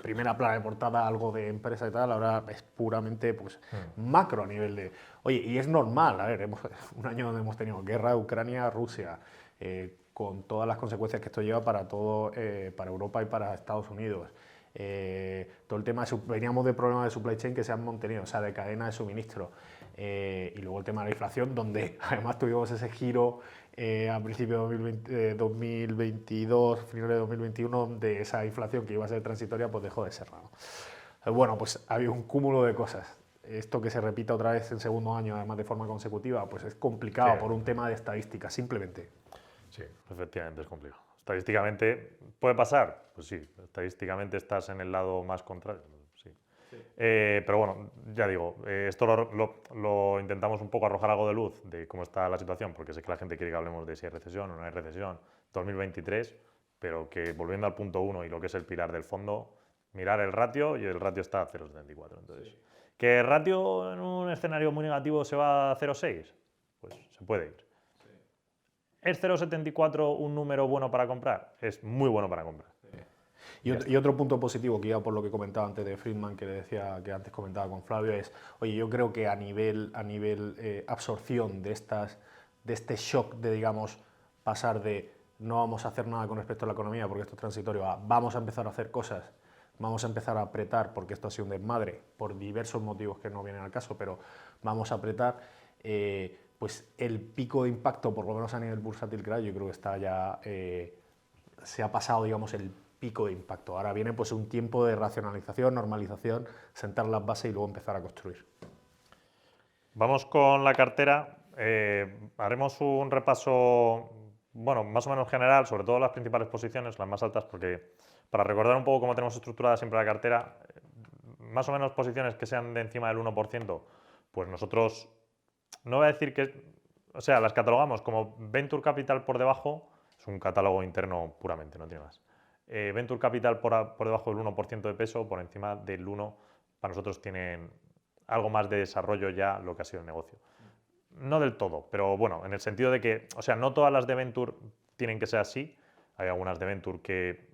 [SPEAKER 2] primera plana de portada algo de empresa y tal, ahora es puramente pues, macro a nivel de... Oye, y es normal, a ver, un año donde hemos tenido guerra de Ucrania, Rusia, con todas las consecuencias que esto lleva para todo, para Europa y para Estados Unidos. Todo el tema veníamos de problemas de supply chain que se han mantenido, o sea, de cadena de suministro. Y luego el tema de la inflación, donde además tuvimos ese giro a principios de 2022, finales de 2021, donde esa inflación que iba a ser transitoria, pues dejó de serla, ¿no? Bueno, pues había un cúmulo de cosas. Esto que se repita otra vez en segundo año, además de forma consecutiva, pues es complicado por un tema de estadística, simplemente.
[SPEAKER 1] Sí, efectivamente es complicado. Estadísticamente, ¿puede pasar? Pues sí, estadísticamente estás en el lado más contrario. Sí. Pero bueno, ya digo, esto lo intentamos un poco arrojar algo de luz de cómo está la situación, porque sé que la gente quiere que hablemos de si hay recesión o no hay recesión 2023, pero que volviendo al punto 1 y lo que es el pilar del fondo, mirar el ratio y el ratio está a 0,74. Entonces, ¿que el ratio en un escenario muy negativo se va a 0,6? Pues se puede ir. ¿Es 0,74 un número bueno para comprar? Es muy bueno para comprar.
[SPEAKER 2] Y otro punto positivo, que iba por lo que comentaba antes de Friedman, que le decía que antes comentaba con Flavio, es, oye, yo creo que a nivel absorción de este shock de, digamos, pasar de no vamos a hacer nada con respecto a la economía porque esto es transitorio, a vamos a empezar a hacer cosas, vamos a empezar a apretar porque esto ha sido un desmadre, por diversos motivos que no vienen al caso, pero vamos a apretar, pues el pico de impacto, por lo menos a nivel bursátil, creo, yo creo que está ya, se ha pasado, digamos, el pico de impacto. Ahora viene pues un tiempo de racionalización, normalización, sentar las bases y luego empezar a construir.
[SPEAKER 1] Vamos con la cartera. Haremos un repaso, bueno, más o menos general, sobre todo las principales posiciones, las más altas, porque para recordar un poco cómo tenemos estructurada siempre la cartera, más o menos posiciones que sean de encima del 1%, pues nosotros, no voy a decir que, o sea, las catalogamos como Venture Capital por debajo, es un catálogo interno puramente, no tiene más. Venture Capital por debajo del 1% de peso, por encima del 1%, para nosotros tienen algo más de desarrollo ya lo que ha sido el negocio. No del todo, pero bueno, en el sentido de que, o sea, no todas las de Venture tienen que ser así. Hay algunas de Venture que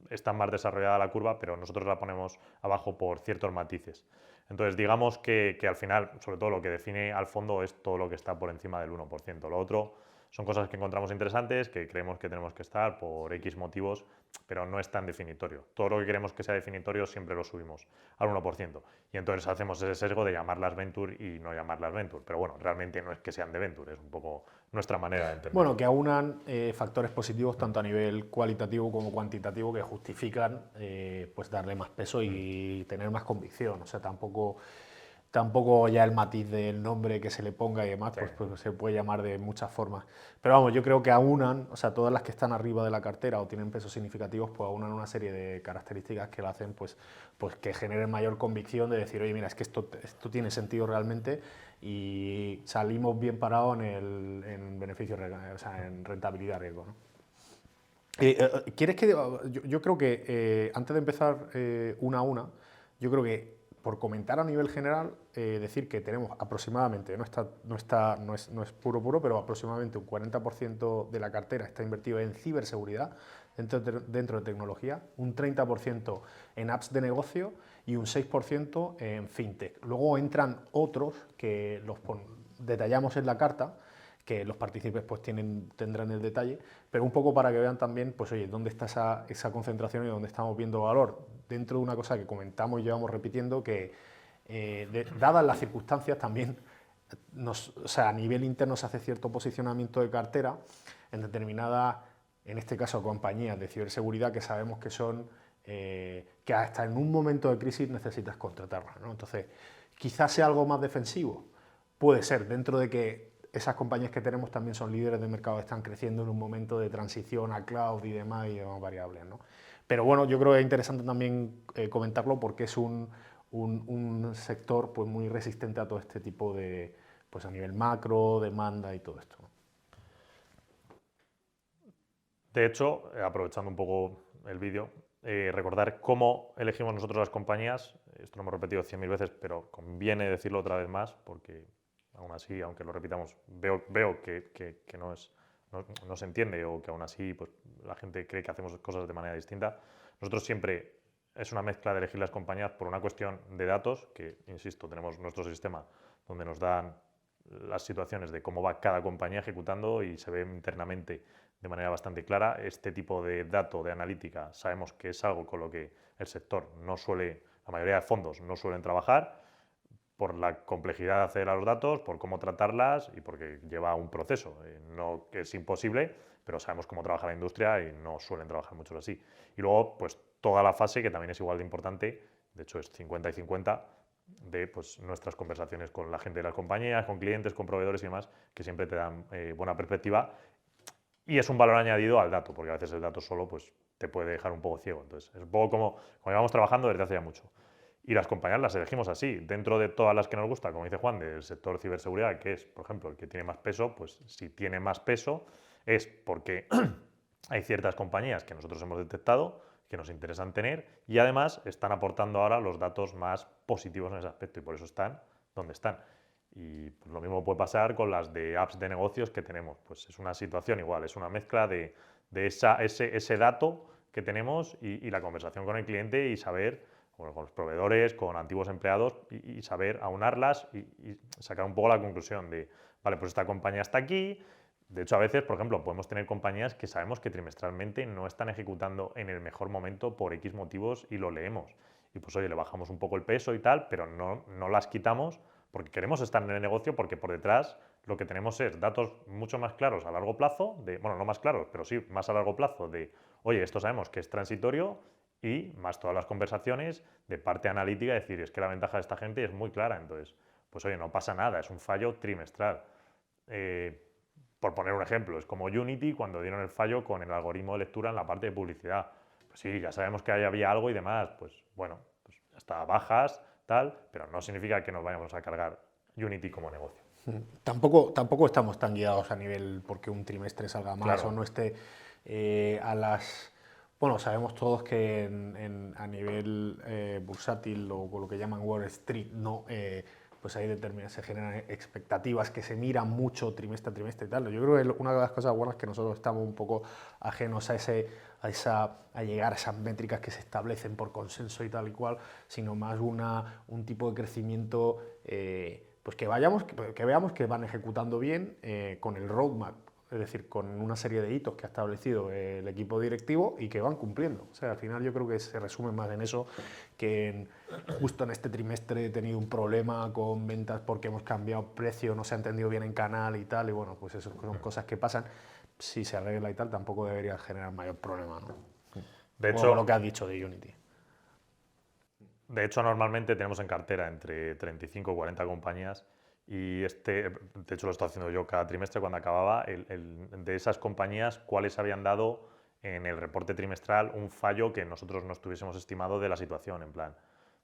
[SPEAKER 1] están más desarrollada la curva, pero nosotros la ponemos abajo por ciertos matices. Entonces, digamos que al final, sobre todo lo que define al fondo es todo lo que está por encima del 1%. Lo otro son cosas que encontramos interesantes, que creemos que tenemos que estar por X motivos, pero no es tan definitorio. Todo lo que queremos que sea definitorio siempre lo subimos al 1%. Y entonces hacemos ese sesgo de llamarlas Venture y no llamarlas Venture. Pero bueno, realmente no es que sean de Venture, es un poco nuestra manera de entender.
[SPEAKER 2] Bueno, que aunan factores positivos tanto a nivel cualitativo como cuantitativo que justifican pues darle más peso y tener más convicción. O sea, tampoco ya el matiz del nombre que se le ponga y demás, pues se puede llamar de muchas formas. Pero vamos, yo creo que aunan, o sea, todas las que están arriba de la cartera o tienen pesos significativos, pues aunan una serie de características que la hacen pues que generen mayor convicción de decir, oye, mira, es que esto tiene sentido realmente y salimos bien parados en beneficio, o sea, en rentabilidad-riesgo, ¿no? ¿Quieres que yo creo que antes de empezar una a una, yo creo que por comentar a nivel general, decir que tenemos aproximadamente, no es puro, pero aproximadamente un 40% de la cartera está invertido en ciberseguridad dentro de tecnología, un 30% en apps de negocio y un 6% en fintech. Luego entran otros que los detallamos en la carta, que los partícipes pues tendrán el detalle, pero un poco para que vean también, pues oye, dónde está esa concentración y dónde estamos viendo valor, dentro de una cosa que comentamos y llevamos repitiendo, que dadas las circunstancias también, o sea, a nivel interno se hace cierto posicionamiento de cartera en determinadas en este caso compañías de ciberseguridad que sabemos que son, que hasta en un momento de crisis necesitas contratarlas, ¿no? Entonces, quizás sea algo más defensivo, puede ser, dentro de que esas compañías que tenemos también son líderes de mercado, están creciendo en un momento de transición a cloud y demás variables, ¿no? Pero bueno, yo creo que es interesante también comentarlo porque es un sector pues, muy resistente a todo este tipo de, pues a nivel macro, demanda y todo esto, ¿no?
[SPEAKER 1] De hecho, aprovechando un poco el vídeo, recordar cómo elegimos nosotros las compañías. Esto lo hemos repetido 100.000 veces, pero conviene decirlo otra vez más, porque aún así, aunque lo repitamos, veo que no se entiende o que aún así pues, la gente cree que hacemos cosas de manera distinta. Nosotros siempre es una mezcla de elegir las compañías por una cuestión de datos, que, insisto, tenemos nuestro sistema donde nos dan las situaciones de cómo va cada compañía ejecutando y se ve internamente de manera bastante clara. Este tipo de dato de analítica sabemos que es algo con lo que el sector no suele, la mayoría de fondos no suelen trabajar por la complejidad de acceder a los datos, por cómo tratarlas y porque lleva un proceso. No que es imposible, pero sabemos cómo trabaja la industria y no suelen trabajar muchos así. Y luego, pues toda la fase, que también es igual de importante, de hecho es 50 y 50, de pues, nuestras conversaciones con la gente de las compañías, con clientes, con proveedores y demás, que siempre te dan buena perspectiva. Y es un valor añadido al dato, porque a veces el dato solo pues, te puede dejar un poco ciego. Entonces, es un poco como llevamos trabajando desde hace ya mucho. Y las compañías las elegimos así, dentro de todas las que nos gusta, como dice Juan, del sector ciberseguridad, que es, por ejemplo, el que tiene más peso, pues si tiene más peso es porque hay ciertas compañías que nosotros hemos detectado que nos interesan tener y además están aportando ahora los datos más positivos en ese aspecto y por eso están donde están. Y pues, lo mismo puede pasar con las de apps de negocios que tenemos. Pues es una situación igual, es una mezcla de ese dato que tenemos y la conversación con el cliente y saber, bueno, con los proveedores, con antiguos empleados y saber aunarlas y sacar un poco la conclusión de, vale, pues esta compañía está aquí. De hecho, a veces, por ejemplo, podemos tener compañías que sabemos que trimestralmente no están ejecutando en el mejor momento por X motivos y lo leemos. Y pues, oye, le bajamos un poco el peso y tal, pero no las quitamos porque queremos estar en el negocio, porque por detrás lo que tenemos es datos mucho más claros a largo plazo, bueno, no más claros, pero sí más a largo plazo de, oye, esto sabemos que es transitorio y más todas las conversaciones de parte analítica, decir, es que la ventaja de esta gente es muy clara, entonces, pues oye, no pasa nada, es un fallo trimestral. Por poner un ejemplo, es como Unity cuando dieron el fallo con el algoritmo de lectura en la parte de publicidad. Pues sí, ya sabemos que ahí había algo y demás, pues bueno, pues ya está, bajas, tal, pero no significa que nos vayamos a cargar Unity como negocio.
[SPEAKER 2] Tampoco estamos tan guiados a nivel porque un trimestre salga más
[SPEAKER 1] Claro.
[SPEAKER 2] o no esté a las... Bueno, sabemos todos que a nivel bursátil o con lo que llaman Wall Street, no, pues ahí se generan expectativas que se miran mucho trimestre a trimestre y tal. Yo creo que una de las cosas buenas es que nosotros estamos un poco ajenos a llegar a esas métricas que se establecen por consenso y tal y cual, sino más un tipo de crecimiento pues que veamos que van ejecutando bien con el roadmap, es decir, con una serie de hitos que ha establecido el equipo directivo y que van cumpliendo. O sea, al final yo creo que se resume más en eso que justo en este trimestre he tenido un problema con ventas porque hemos cambiado precio, no se ha entendido bien en canal y tal, y bueno, pues eso son cosas que pasan. Si se arregla y tal, tampoco debería generar mayor problema, ¿no?
[SPEAKER 1] De
[SPEAKER 2] Como lo
[SPEAKER 1] hecho,
[SPEAKER 2] que has dicho de Unity.
[SPEAKER 1] De hecho, normalmente tenemos en cartera entre 35 y 40 compañías y de hecho lo estoy haciendo yo cada trimestre cuando acababa, de esas compañías, cuáles habían dado en el reporte trimestral un fallo que nosotros no estuviésemos estimado de la situación, en plan,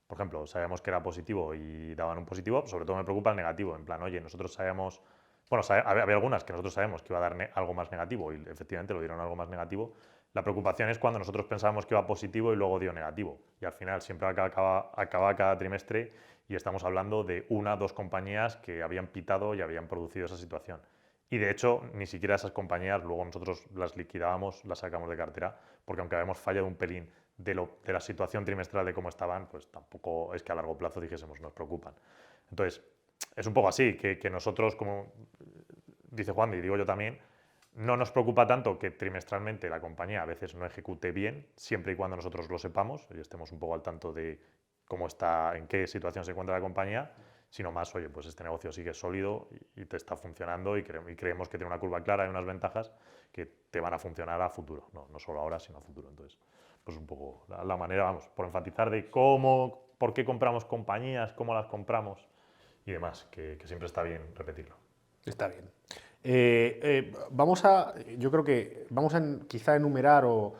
[SPEAKER 1] por ejemplo, sabíamos que era positivo y daban un positivo, sobre todo me preocupa el negativo, en plan, oye, nosotros sabíamos, bueno, había algunas que nosotros sabemos que iba a dar algo más negativo y efectivamente lo dieron algo más negativo. La preocupación es cuando nosotros pensábamos que iba positivo y luego dio negativo. Y al final siempre acaba cada trimestre y estamos hablando de una o dos compañías que habían pitado y habían producido esa situación. Y de hecho, ni siquiera esas compañías luego nosotros las liquidábamos, las sacamos de cartera, porque aunque habíamos fallado un pelín de la situación trimestral de cómo estaban, pues tampoco es que a largo plazo dijésemos nos preocupan. Entonces, es un poco así, que nosotros, como dice Juan y digo yo también, no nos preocupa tanto que trimestralmente la compañía a veces no ejecute bien, siempre y cuando nosotros lo sepamos y estemos un poco al tanto de cómo está, en qué situación se encuentra la compañía, sino más, oye, pues este negocio sigue sólido y te está funcionando y creemos que tiene una curva clara y unas ventajas que te van a funcionar a futuro, no solo ahora, sino a futuro. Entonces, pues un poco la manera, vamos, por enfatizar de cómo, por qué compramos compañías, cómo las compramos y demás, que siempre está bien repetirlo.
[SPEAKER 2] Está bien. Yo creo que vamos a quizá enumerar o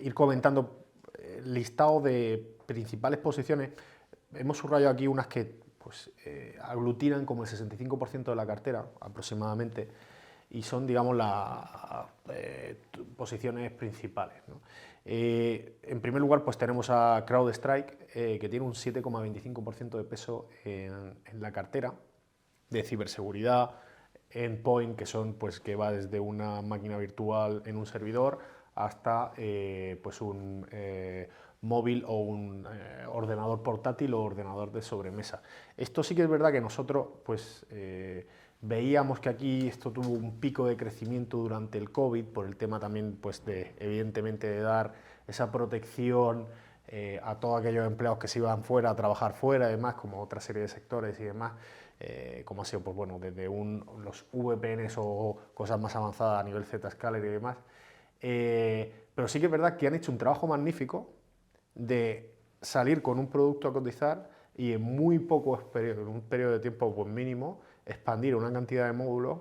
[SPEAKER 2] ir comentando el listado de principales posiciones. Hemos subrayado aquí unas que pues, aglutinan como el 65% de la cartera aproximadamente y son, digamos, las posiciones principales, ¿no? En primer lugar, pues tenemos a CrowdStrike, que tiene un 7,25% de peso en la cartera de ciberseguridad, endpoint, que son, pues, que va desde una máquina virtual en un servidor hasta pues un móvil o un ordenador portátil o ordenador de sobremesa. Esto sí que es verdad que nosotros pues, veíamos que aquí esto tuvo un pico de crecimiento durante el COVID por el tema también pues, de, evidentemente, de dar esa protección a todos aquellos empleados que se iban fuera a trabajar fuera, además, como otra serie de sectores y demás. Como ha sido pues, bueno, desde los VPNs o cosas más avanzadas a nivel Zscaler y demás. Pero sí que es verdad que han hecho un trabajo magnífico de salir con un producto a cotizar y en muy poco periodo, en un periodo de tiempo pues, mínimo, expandir una cantidad de módulos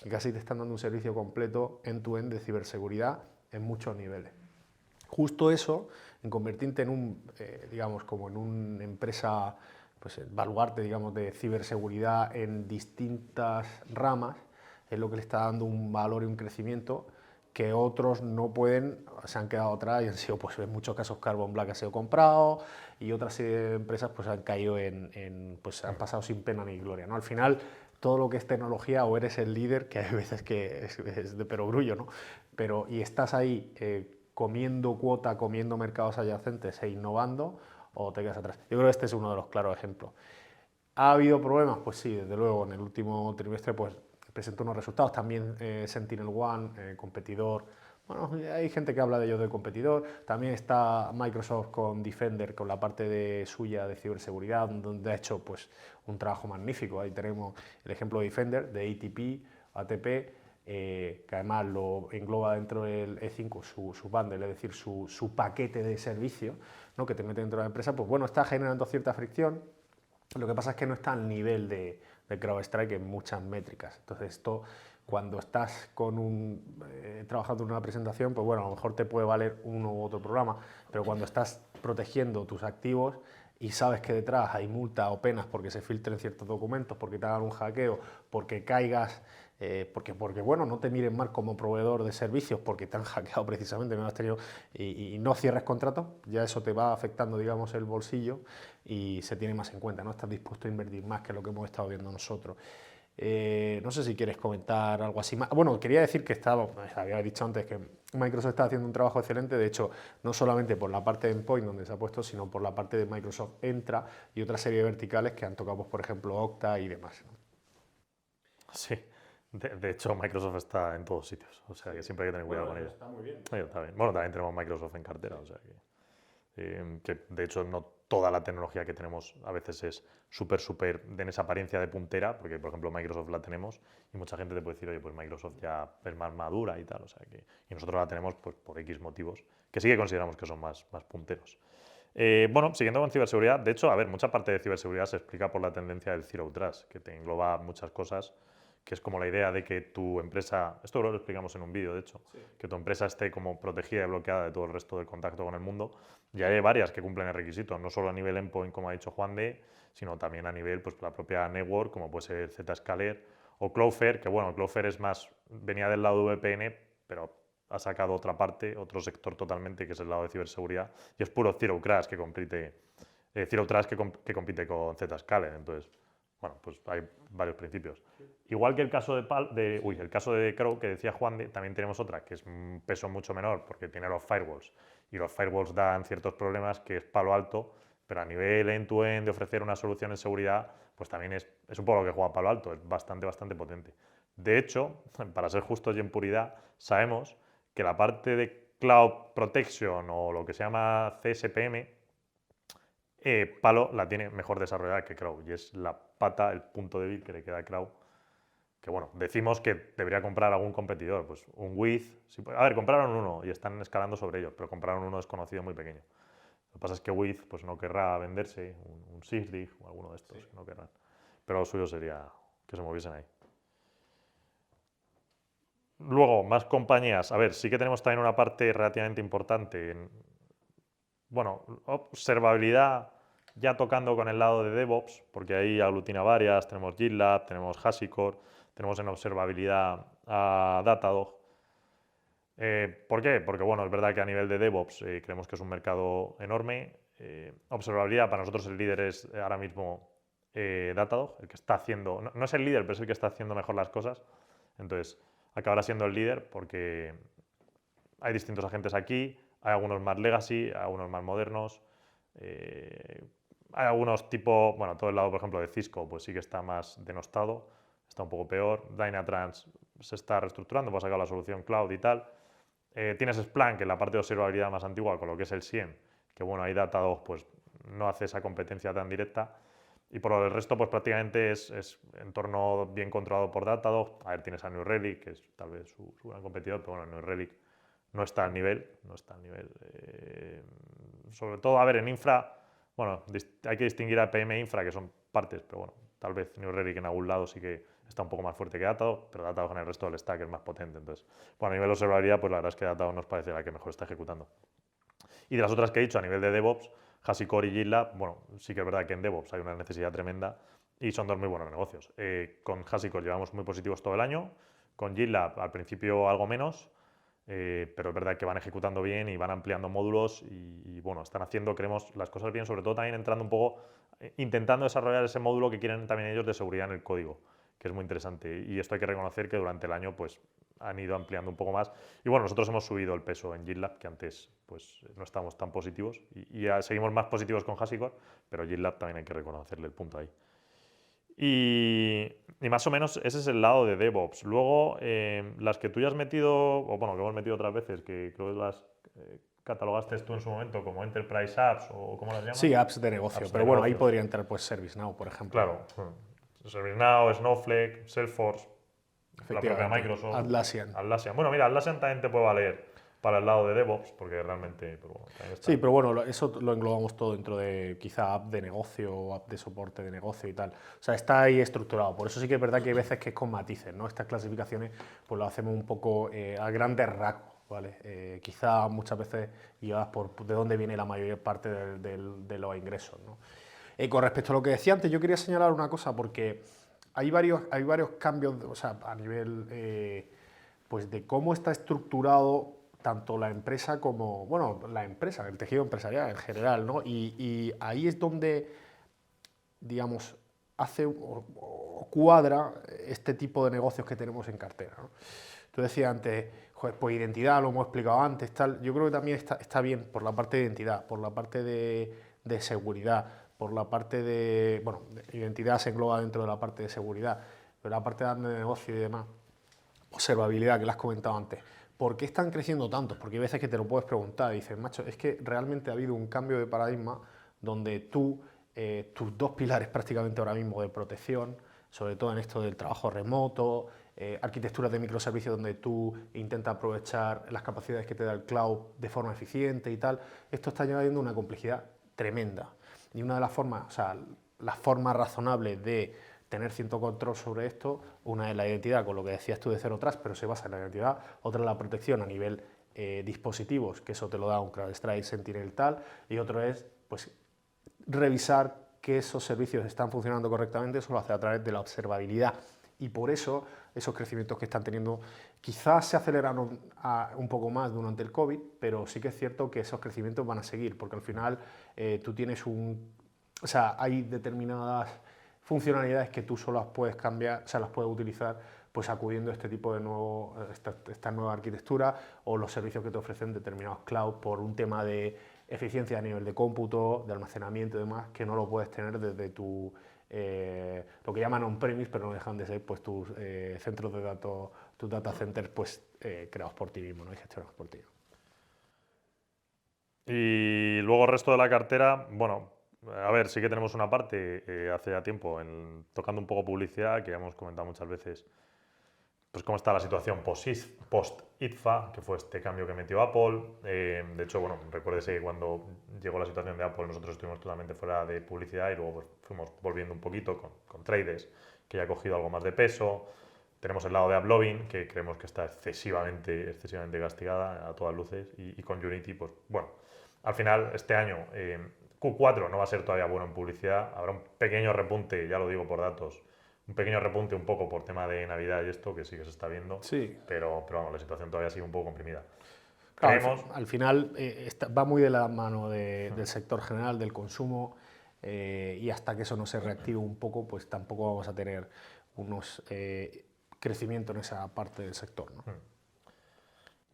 [SPEAKER 2] que casi te están dando un servicio completo end-to-end de ciberseguridad en muchos niveles. Justo eso, en convertirte en un, digamos, como en una empresa, pues el baluarte, digamos, de ciberseguridad en distintas ramas, es lo que le está dando un valor y un crecimiento que otros no pueden, se han quedado atrás y han sido, pues en muchos casos, Carbon Black ha sido comprado y otras empresas pues han caído pues han pasado sin pena ni gloria, ¿no? Al final, todo lo que es tecnología, o eres el líder, que hay veces que es de perogrullo, ¿no? Pero, y estás ahí comiendo cuota, comiendo mercados adyacentes e innovando, o te quedas atrás. Yo creo que este es uno de los claros ejemplos. ¿Ha habido problemas? Pues sí, desde luego, en el último trimestre pues presentó unos resultados, también SentinelOne, competidor. Bueno, hay gente que habla de ellos de competidor. También está Microsoft con Defender, con la parte de suya de ciberseguridad, donde ha hecho pues, un trabajo magnífico. Ahí tenemos el ejemplo de Defender, de ATP, que además lo engloba dentro del E5 su bundle, es decir, su paquete de servicio, ¿no? Que te mete dentro de la empresa. Pues bueno, está generando cierta fricción. Lo que pasa es que no está al nivel de CrowdStrike en muchas métricas. Entonces esto, cuando estás trabajando en una presentación, pues bueno, a lo mejor te puede valer uno u otro programa, pero cuando estás protegiendo tus activos y sabes que detrás hay multa o penas porque se filtren ciertos documentos, porque te hagan un hackeo, porque caigas, porque bueno, no te miren mal como proveedor de servicios porque te han hackeado precisamente, no has tenido, y no cierres contratos, ya eso te va afectando, digamos, el bolsillo y se tiene más en cuenta, ¿no? Estás dispuesto a invertir más que lo que hemos estado viendo nosotros. No sé si quieres comentar algo así más. Bueno, quería decir que había dicho antes que Microsoft está haciendo un trabajo excelente, de hecho, no solamente por la parte de Endpoint donde se ha puesto, sino por la parte de Microsoft Entra y otra serie de verticales que han tocado, pues, por ejemplo, Okta y demás, ¿no?
[SPEAKER 1] Sí, de hecho Microsoft está en todos sitios, o sea que siempre hay que tener cuidado con ella.
[SPEAKER 2] Está muy bien.
[SPEAKER 1] Está bien. Bueno, también tenemos Microsoft en cartera, o sea que de hecho no toda la tecnología que tenemos a veces es súper en esa apariencia de puntera, porque por ejemplo Microsoft la tenemos y mucha gente te puede decir, oye, pues Microsoft ya es más madura y tal, o sea que, y nosotros la tenemos pues por X motivos, que sí que consideramos que son más punteros. Bueno, siguiendo con ciberseguridad, de hecho, a ver, mucha parte de ciberseguridad se explica por la tendencia del Zero Trust, que te engloba muchas cosas, que es como la idea de que tu empresa, esto lo explicamos en un vídeo, de hecho, sí, que tu empresa esté como protegida y bloqueada de todo el resto del contacto con el mundo. Y hay varias que cumplen el requisito, no solo a nivel endpoint, como ha dicho Juan de, sino también a nivel, pues, la propia network, como puede ser Zscaler o Cloudflare, que bueno, Cloudflare es más, venía del lado de VPN, pero ha sacado otra parte, otro sector totalmente, que es el lado de ciberseguridad, y es puro Zero Trust que compite, que compite con Zscaler. Entonces, bueno, pues hay varios principios. Igual que el caso el caso de Crow que decía Juan de, también tenemos otra que es un peso mucho menor porque tiene los firewalls y los firewalls dan ciertos problemas, que es Palo Alto, pero a nivel end-to-end de ofrecer una solución en seguridad, pues también es un poco lo que juega Palo Alto, es bastante potente. De hecho, para ser justos y en puridad, sabemos que la parte de Cloud Protection o lo que se llama CSPM, Palo la tiene mejor desarrollada que Crow y es la pata, el punto débil que le queda a Crow. Que bueno, decimos que debería comprar algún competidor, pues un Wiz. A ver, compraron uno y están escalando sobre ellos, pero compraron uno desconocido muy pequeño. Lo que pasa es que Wiz pues, no querrá venderse, un Sigrid o alguno de estos, no querrán. Pero lo suyo sería que se moviesen ahí. Luego, más compañías. A ver, sí que tenemos también una parte relativamente importante en, bueno, observabilidad ya tocando con el lado de DevOps, porque ahí aglutina varias, tenemos GitLab, tenemos HashiCorp, tenemos en observabilidad a Datadog. ¿Por qué? Porque bueno, es verdad que a nivel de DevOps creemos que es un mercado enorme. Observabilidad, para nosotros el líder es ahora mismo Datadog, el que está haciendo, no es el líder, pero es el que está haciendo mejor las cosas. Entonces, acabará siendo el líder porque hay distintos agentes aquí, hay algunos más legacy, algunos más modernos. Hay algunos tipo, bueno, todo el lado, por ejemplo, de Cisco, pues sí que está más denostado, está un poco peor. Dynatrans se está reestructurando, pues ha sacado la solución cloud y tal. Tienes Splunk, en la parte de observabilidad más antigua, con lo que es el SIEM, que bueno, ahí Datadog pues no hace esa competencia tan directa. Y por el resto, pues prácticamente es entorno bien controlado por Datadog. A ver, tienes a New Relic, que es tal vez su gran competidor, pero bueno, New Relic no está al nivel, no está al nivel. Sobre todo, a ver, en infra, bueno, hay que distinguir a PM e infra, que son partes, pero bueno, tal vez New Relic en algún lado sí que está un poco más fuerte que Datadog, pero Datadog en el resto del stack es más potente. Entonces, bueno, a nivel de observabilidad, pues la verdad es que Datadog nos parece la que mejor está ejecutando. Y de las otras que he dicho, a nivel de DevOps, HashiCorp y GitLab, bueno, sí que es verdad que en DevOps hay una necesidad tremenda y son dos muy buenos negocios. Con HashiCorp llevamos muy positivos todo el año, con GitLab al principio algo menos, pero es verdad que van ejecutando bien y van ampliando módulos y bueno, están haciendo, creemos, las cosas bien, sobre todo también entrando un poco, intentando desarrollar ese módulo que quieren también ellos de seguridad en el código, que es muy interesante. Y esto hay que reconocer que durante el año pues han ido ampliando un poco más. Y bueno, nosotros hemos subido el peso en GitLab, que antes pues no estábamos tan positivos y seguimos más positivos con HashiCorp, pero GitLab también hay que reconocerle el punto ahí. Y más o menos ese es el lado de DevOps. Luego, las que tú ya has metido, o bueno, que hemos metido otras veces, que creo que las catalogaste tú en su momento como Enterprise Apps o ¿cómo las llamas?
[SPEAKER 2] Sí, apps de negocio,
[SPEAKER 1] Apps
[SPEAKER 2] pero
[SPEAKER 1] de
[SPEAKER 2] bueno, ahí
[SPEAKER 1] negocios.
[SPEAKER 2] podría entrar pues ServiceNow, por ejemplo.
[SPEAKER 1] Claro. ServiceNow, Snowflake, Salesforce, la propia
[SPEAKER 2] Efectivamente,
[SPEAKER 1] Microsoft,
[SPEAKER 2] Atlassian.
[SPEAKER 1] Atlassian. Bueno, mira, Atlassian también te puede valer para el lado de DevOps, porque realmente pero bueno, también está.
[SPEAKER 2] Sí, pero bueno, eso lo englobamos todo dentro de quizá app de negocio o app de soporte de negocio y tal. O sea, está ahí estructurado. Por eso sí que es verdad que hay veces que es con matices, ¿no? Estas clasificaciones pues lo hacemos un poco a grandes rasgos, ¿vale? Quizá muchas veces guiadas por de dónde viene la mayor parte de los ingresos, ¿no? Con respecto a lo que decía antes, yo quería señalar una cosa porque hay varios cambios, o sea, a nivel pues de cómo está estructurado tanto la empresa como, bueno, la empresa, el tejido empresarial en general, ¿no? Y ahí es donde, digamos, hace o cuadra este tipo de negocios que tenemos en cartera, ¿no? Tú decías antes, joder, pues identidad, lo hemos explicado antes, tal. Yo creo que también está bien por la parte de identidad, por la parte de seguridad, por la parte de, bueno, identidad se engloba dentro de la parte de seguridad, pero la parte de negocio y demás, observabilidad que le has comentado antes. ¿Por qué están creciendo tanto? Porque hay veces que te lo puedes preguntar y dices, macho, es que realmente ha habido un cambio de paradigma donde tus dos pilares prácticamente ahora mismo de protección, sobre todo en esto del trabajo remoto, arquitecturas de microservicios donde tú intentas aprovechar las capacidades que te da el cloud de forma eficiente y tal, esto está añadiendo una complejidad tremenda. Y una de las formas, o sea, las formas razonables de tener cierto control sobre esto, una es la identidad, con lo que decías tú de Zero Trust, pero se basa en la identidad, otra es la protección a nivel dispositivos, que eso te lo da un CrowdStrike, Sentinel tal, y otro es pues revisar que esos servicios están funcionando correctamente, eso lo hace a través de la observabilidad. Y por eso esos crecimientos que están teniendo quizás se aceleraron un poco más durante el COVID, pero sí que es cierto que esos crecimientos van a seguir, porque al final tú tienes o sea, hay determinadas funcionalidades que tú solo las puedes cambiar, o sea, las puedes utilizar pues acudiendo a este tipo de esta nueva arquitectura o los servicios que te ofrecen determinados cloud por un tema de eficiencia a nivel de cómputo, de almacenamiento y demás, que no lo puedes tener desde lo que llaman on-premise, pero no dejan de ser pues tus centros de datos, tus data centers pues creados por ti mismo, ¿no? Y gestionados por ti.
[SPEAKER 1] Y luego el resto de la cartera, bueno, A ver, sí que tenemos una parte hace ya tiempo tocando un poco publicidad, que ya hemos comentado muchas veces, pues cómo está la situación post-IDFA, que fue este cambio que metió Apple. De hecho, bueno, recuérdese que cuando llegó la situación de Apple nosotros estuvimos totalmente fuera de publicidad y luego pues, fuimos volviendo un poquito con Trades, que ya ha cogido algo más de peso. Tenemos el lado de AppLovin, que creemos que está excesivamente castigada a todas luces, y con Unity, pues bueno, al final este año Q4 no va a ser todavía bueno en publicidad, habrá un pequeño repunte, ya lo digo por datos, un pequeño repunte un poco por tema de Navidad y esto, que sí que se está viendo,
[SPEAKER 2] Sí.
[SPEAKER 1] pero vamos, la situación todavía sigue un poco comprimida.
[SPEAKER 2] Claro,
[SPEAKER 1] Creemos,
[SPEAKER 2] al final va muy de la mano del sector general, del consumo, y hasta que eso no se reactive un poco, pues tampoco vamos a tener unos crecimiento en esa parte del sector, ¿no?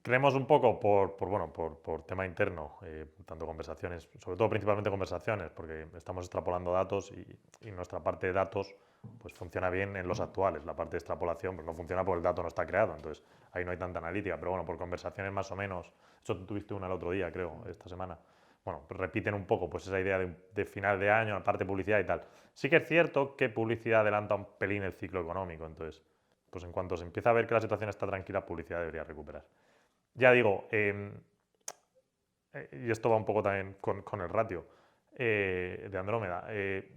[SPEAKER 1] creemos un poco por tema interno, tanto conversaciones, sobre todo principalmente conversaciones, porque estamos extrapolando datos y nuestra parte de datos pues funciona bien en los actuales. La parte de extrapolación pues no funciona porque el dato no está creado, entonces ahí no hay tanta analítica, pero bueno, por conversaciones más o menos, eso tuviste una el otro día, creo, esta semana. Bueno, pues repiten un poco pues esa idea de final de año, la parte de publicidad y tal. Sí que es cierto que publicidad adelanta un pelín el ciclo económico, entonces, pues en cuanto se empieza a ver que la situación está tranquila, publicidad debería recuperar. Ya digo, y esto va un poco también con el ratio de Andrómeda,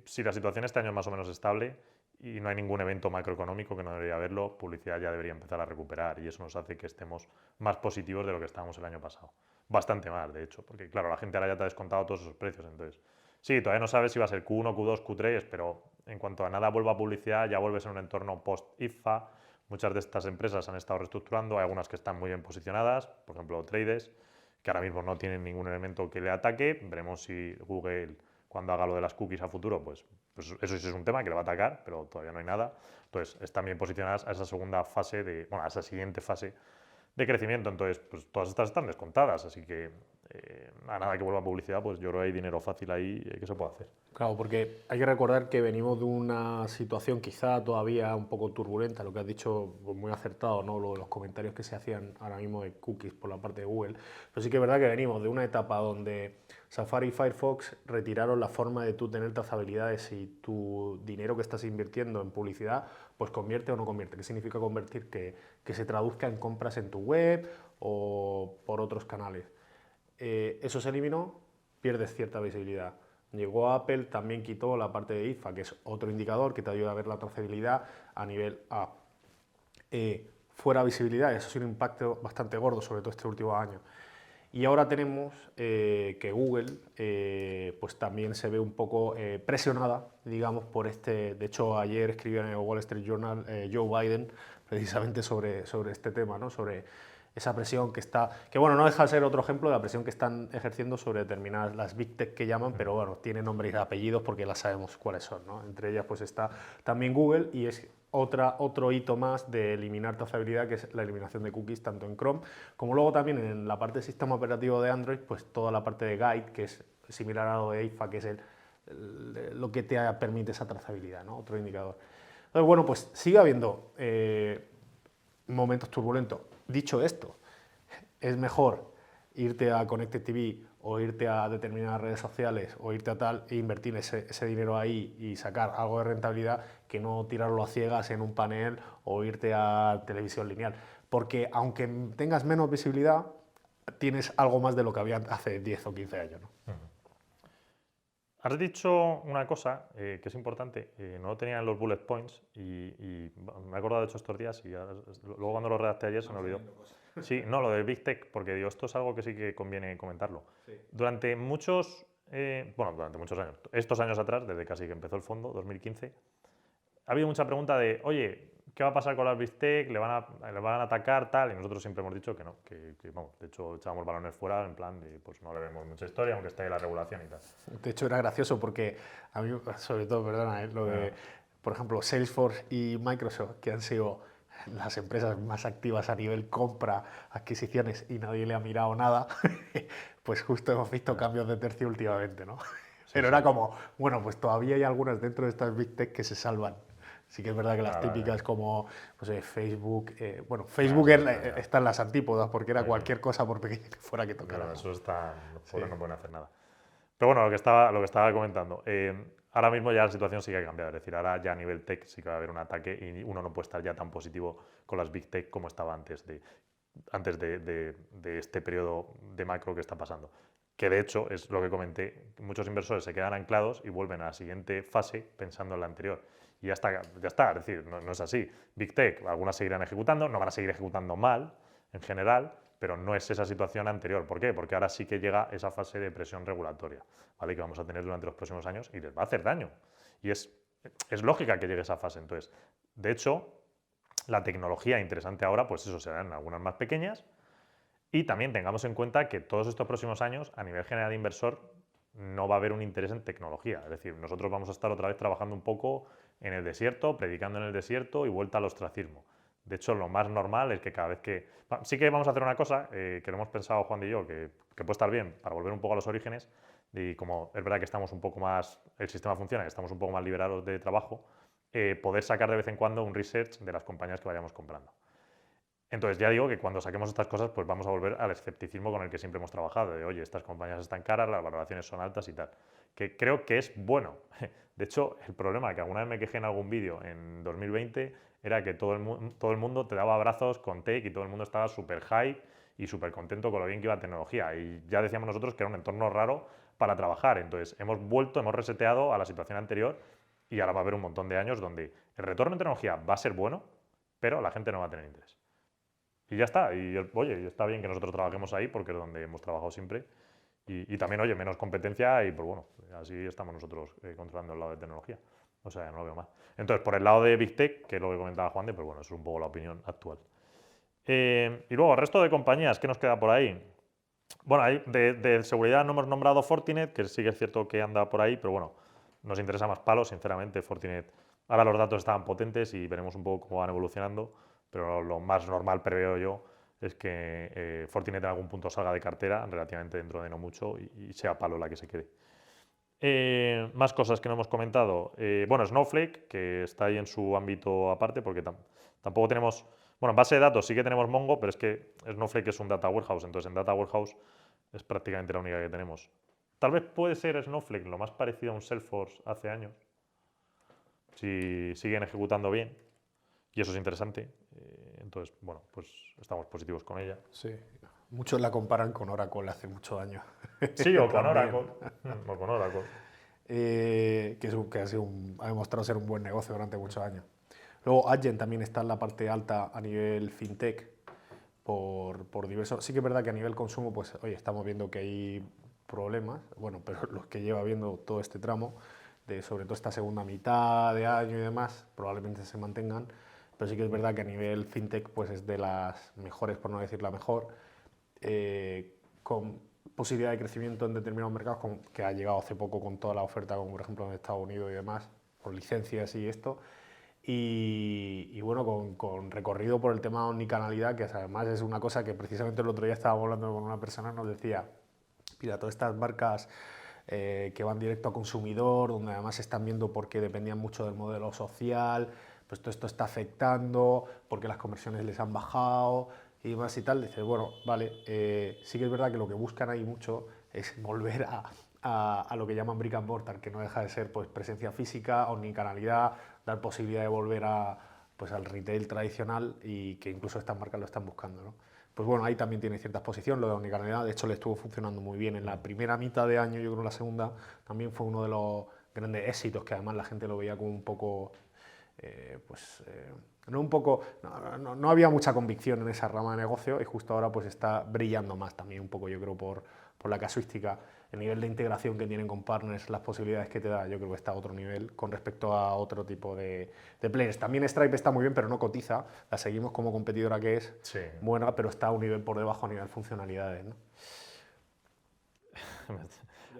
[SPEAKER 1] si la situación este año es más o menos estable y no hay ningún evento macroeconómico que no debería haberlo, publicidad ya debería empezar a recuperar y eso nos hace que estemos más positivos de lo que estábamos el año pasado. Bastante más, de hecho, porque claro, la gente ahora ya te ha descontado todos esos precios, entonces sí, todavía no sabes si va a ser Q1, Q2, Q3, pero en cuanto a nada vuelva a publicidad, ya vuelves en un entorno post-IFA. Muchas de estas empresas han estado reestructurando, hay algunas que están muy bien posicionadas, por ejemplo Trades, que ahora mismo no tienen ningún elemento que le ataque. Veremos si Google, cuando haga lo de las cookies a futuro, pues eso sí es un tema que le va a atacar, pero todavía no hay nada. Entonces, están bien posicionadas a esa segunda fase, a esa siguiente fase de crecimiento. Entonces, pues todas estas están descontadas, así que a nada que vuelva a publicidad, pues yo creo que hay dinero fácil ahí que se puede hacer.
[SPEAKER 2] Claro, porque hay que recordar que venimos de una situación quizá todavía un poco turbulenta, lo que has dicho pues muy acertado, ¿no? Los comentarios que se hacían ahora mismo de cookies por la parte de Google, pero sí que es verdad que venimos de una etapa donde Safari y Firefox retiraron la forma de tú tener trazabilidades y tu dinero que estás invirtiendo en publicidad, pues convierte o no convierte. ¿Qué significa convertir? Que se traduzca en compras en tu web o por otros canales. Eso se eliminó, pierdes cierta visibilidad. Llegó Apple, también quitó la parte de IFA, que es otro indicador que te ayuda a ver la trazabilidad a nivel A. Fuera visibilidad, eso ha sido un impacto bastante gordo, sobre todo este último año. Y ahora tenemos que Google pues también se ve un poco presionada, digamos, por este. De hecho, ayer escribió en el Wall Street Journal Joe Biden precisamente sobre este tema, ¿no? Sobre esa presión que está, que bueno, no deja de ser otro ejemplo de la presión que están ejerciendo sobre determinadas, las Big Tech que llaman, pero bueno, tiene nombres y apellidos porque las sabemos cuáles son, ¿no? Entre ellas pues está también Google y es otro hito más de eliminar trazabilidad, que es la eliminación de cookies tanto en Chrome, como luego también en la parte del sistema operativo de Android, pues toda la parte de Guide, que es similar a lo de IFA, que es lo que te permite esa trazabilidad, ¿no? Otro indicador. Entonces, bueno, pues sigue habiendo momentos turbulentos. Dicho esto, es mejor irte a Connected TV o irte a determinadas redes sociales o irte a tal e invertir ese dinero ahí y sacar algo de rentabilidad que no tirarlo a ciegas en un panel o irte a televisión lineal. Porque aunque tengas menos visibilidad, tienes algo más de lo que había hace 10 o 15 años, ¿no?
[SPEAKER 1] Has dicho una cosa que es importante, no lo tenía en los bullet points y me he acordado de hecho estos días y luego cuando lo redacté ayer se me olvidó. Sí, no, lo del Big Tech, porque digo, esto es algo que sí que conviene comentarlo.
[SPEAKER 2] Sí.
[SPEAKER 1] Durante muchos años, estos años atrás, desde casi que empezó el fondo, 2015, ha habido mucha pregunta de, oye, ¿qué va a pasar con las Big Tech? ¿Le van a atacar tal? Y nosotros siempre hemos dicho que no, vamos, de hecho echábamos balones fuera en plan de, pues no le vemos mucha historia, aunque esté ahí la regulación y tal.
[SPEAKER 2] De hecho era gracioso porque a mí, sobre todo, perdona, lo de, por ejemplo, Salesforce y Microsoft, que han sido las empresas más activas a nivel compra, adquisiciones y nadie le ha mirado nada, pues justo hemos visto cambios de tercio últimamente, ¿no? Pero era como, bueno, pues todavía hay algunas dentro de estas Big Tech que se salvan. Sí que es verdad que las típicas como pues, Facebook, bueno, Facebook está en las antípodas porque era cualquier cosa por pequeña que fuera que tocara.
[SPEAKER 1] Pero eso está, los pobres no pueden hacer nada. Pero bueno, lo que estaba comentando. Ahora mismo ya la situación sí que ha cambiado. Es decir, ahora ya a nivel tech sí que va a haber un ataque y uno no puede estar ya tan positivo con las big tech como estaba antes de este periodo de macro que está pasando. Que de hecho es lo que comenté, muchos inversores se quedan anclados y vuelven a la siguiente fase pensando en la anterior. Y ya está, es decir, no es así. Big Tech, algunas seguirán ejecutando, no van a seguir ejecutando mal en general, pero no es esa situación anterior. ¿Por qué? Porque ahora sí que llega esa fase de presión regulatoria, ¿vale? Que vamos a tener durante los próximos años y les va a hacer daño. Y es lógica que llegue esa fase. Entonces, de hecho, la tecnología interesante ahora, pues eso serán algunas más pequeñas. Y también tengamos en cuenta que todos estos próximos años, a nivel general de inversor, no va a haber un interés en tecnología. Es decir, nosotros vamos a estar otra vez trabajando un poco en el desierto, predicando en el desierto y vuelta al ostracismo. De hecho, lo más normal es que cada vez que... Sí que vamos a hacer una cosa que lo hemos pensado Juan y yo, que puede estar bien para volver un poco a los orígenes, y como es verdad que estamos un poco más... El sistema funciona, estamos un poco más liberados de trabajo, poder sacar de vez en cuando un research de las compañías que vayamos comprando. Entonces ya digo que cuando saquemos estas cosas pues vamos a volver al escepticismo con el que siempre hemos trabajado, de oye, estas compañías están caras, las valoraciones son altas y tal, que creo que es bueno. De hecho, el problema que alguna vez me quejé en algún vídeo en 2020 era que todo el mundo te daba abrazos con tech y todo el mundo estaba súper hype y súper contento con lo bien que iba la tecnología. Y ya decíamos nosotros que era un entorno raro para trabajar. Entonces hemos vuelto, hemos reseteado a la situación anterior y ahora va a haber un montón de años donde el retorno en tecnología va a ser bueno, pero la gente no va a tener interés. Y ya está. Y oye, está bien que nosotros trabajemos ahí porque es donde hemos trabajado siempre. Y también, oye, menos competencia y pues bueno, así estamos nosotros controlando el lado de tecnología. O sea, no lo veo mal. Entonces, por el lado de Big Tech, que es lo que comentaba Juan de, pues bueno, eso es un poco la opinión actual. Y luego, el resto de compañías, ¿qué nos queda por ahí? Bueno, ahí de seguridad no hemos nombrado Fortinet, que sí que es cierto que anda por ahí, pero bueno, nos interesa más Palo, sinceramente, Fortinet. Ahora los datos estaban potentes y veremos un poco cómo van evolucionando, pero lo más normal, preveo yo, es que Fortinet en algún punto salga de cartera, relativamente dentro de no mucho, y sea Palo la que se quede. Más cosas que no hemos comentado. Bueno, Snowflake, que está ahí en su ámbito aparte, porque tampoco tenemos... Bueno, en base de datos sí que tenemos Mongo, pero es que Snowflake es un data warehouse, entonces en data warehouse es prácticamente la única que tenemos. Tal vez puede ser Snowflake lo más parecido a un Salesforce hace años, si siguen ejecutando bien, y eso es interesante. Entonces, bueno, pues estamos positivos con ella.
[SPEAKER 2] Sí, muchos la comparan con Oracle hace muchos años.
[SPEAKER 1] Sí, o con
[SPEAKER 2] También.
[SPEAKER 1] Oracle. O con Oracle.
[SPEAKER 2] Que ha demostrado ser un buen negocio durante muchos años. Luego Adyen también está en la parte alta a nivel fintech por diversos... Sí que es verdad que a nivel consumo, pues oye, estamos viendo que hay problemas, bueno, pero los que lleva viendo todo este tramo, sobre todo esta segunda mitad de año y demás, probablemente se mantengan, pero sí que es verdad que a nivel fintech pues es de las mejores, por no decir la mejor, con posibilidad de crecimiento en determinados mercados, que ha llegado hace poco con toda la oferta, como por ejemplo en Estados Unidos y demás, por licencias y esto, y bueno, con recorrido por el tema de omnicanalidad, que además es una cosa que precisamente el otro día estábamos hablando con una persona y nos decía, mira, todas estas marcas que van directo a consumidor, donde además están viendo por qué dependían mucho del modelo social, pues todo esto está afectando, porque las conversiones les han bajado y demás y tal. Dices, bueno, vale, sí que es verdad que lo que buscan ahí mucho es volver a lo que llaman brick and mortar, que no deja de ser pues, presencia física, omnicanalidad, dar posibilidad de volver pues, al retail tradicional y que incluso estas marcas lo están buscando, ¿no? Pues bueno, ahí también tiene cierta exposición, lo de omnicanalidad, de hecho le estuvo funcionando muy bien en la primera mitad de año, yo creo que la segunda también fue uno de los grandes éxitos, que además la gente lo veía como un poco, no había mucha convicción en esa rama de negocio y justo ahora pues está brillando más también un poco, yo creo, por la casuística, el nivel de integración que tienen con partners, las posibilidades que te da, yo creo que está a otro nivel con respecto a otro tipo de players. También Stripe está muy bien, pero no cotiza, la seguimos como competidora que es
[SPEAKER 1] Sí.
[SPEAKER 2] buena, pero está a un nivel por debajo a nivel funcionalidades, ¿no?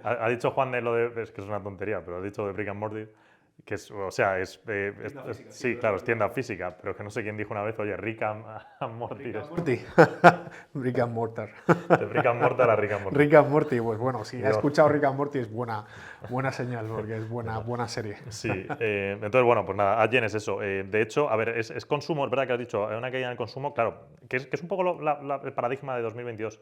[SPEAKER 1] Ha dicho Juan de lo de... Es que es una tontería, pero ha dicho de Brick and Morty, que es, o sea, sí, claro, es tienda física, pero que no sé quién dijo una vez, oye, Rick and Morty.
[SPEAKER 2] Rick and Mortar.
[SPEAKER 1] De Rick and Morty a Rick and Morty.
[SPEAKER 2] Rick and Morty, pues bueno, si
[SPEAKER 1] Dios.
[SPEAKER 2] ha escuchado Rick and Morty es buena señal, porque es buena serie.
[SPEAKER 1] Sí, entonces, bueno, pues nada, Adyen es eso. De hecho, a ver, es consumo, es verdad que has dicho, una caída en el consumo, claro, que es un poco el paradigma de 2022.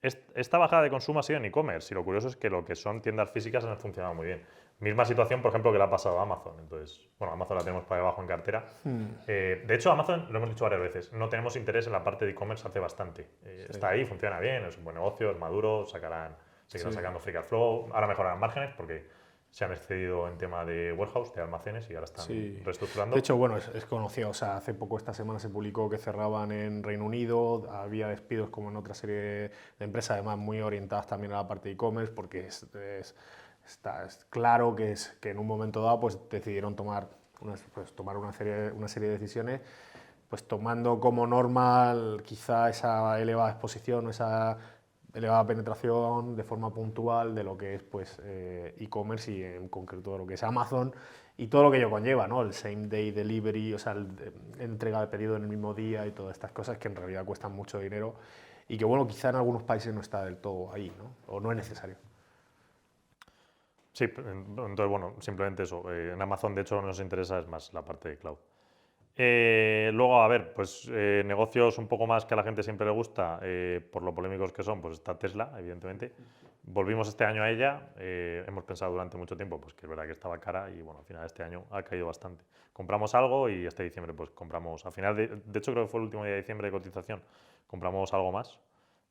[SPEAKER 1] esta bajada de consumo ha sido en e-commerce y lo curioso es que lo que son tiendas físicas han funcionado muy bien. Misma situación, por ejemplo, que le ha pasado a Amazon. Entonces, bueno, Amazon la tenemos para debajo en cartera. De hecho, Amazon, lo hemos dicho varias veces, no tenemos interés en la parte de e-commerce hace bastante. Está ahí, funciona bien, es un buen negocio, es maduro, seguirán sacando free cash flow, ahora mejorarán márgenes porque se han excedido en tema de warehouse, de almacenes y ahora están reestructurando.
[SPEAKER 2] De hecho, bueno, es conocido, o sea, hace poco esta semana se publicó que cerraban en Reino Unido, había despidos como en otra serie de empresas, además muy orientadas también a la parte de e-commerce, porque es claro que en un momento dado pues decidieron tomar una serie de decisiones, pues tomando como normal quizá esa elevada exposición o esa elevada penetración de forma puntual de lo que es pues e-commerce y en concreto de lo que es Amazon y todo lo que ello conlleva, ¿no? El same day delivery, o sea, entrega de pedido en el mismo día y todas estas cosas que en realidad cuestan mucho dinero y que bueno, quizá en algunos países no está del todo ahí, ¿no? O no es necesario.
[SPEAKER 1] Sí, entonces bueno, simplemente eso. En Amazon de hecho nos interesa es más la parte de cloud. Luego, a ver, pues negocios un poco más que a la gente siempre le gusta, por lo polémicos que son, pues está Tesla, evidentemente. Volvimos este año a ella, hemos pensado durante mucho tiempo pues que es verdad que estaba cara y bueno, al final de este año ha caído bastante. Compramos algo y este diciembre pues compramos, al final, de hecho creo que fue el último día de diciembre de cotización, compramos algo más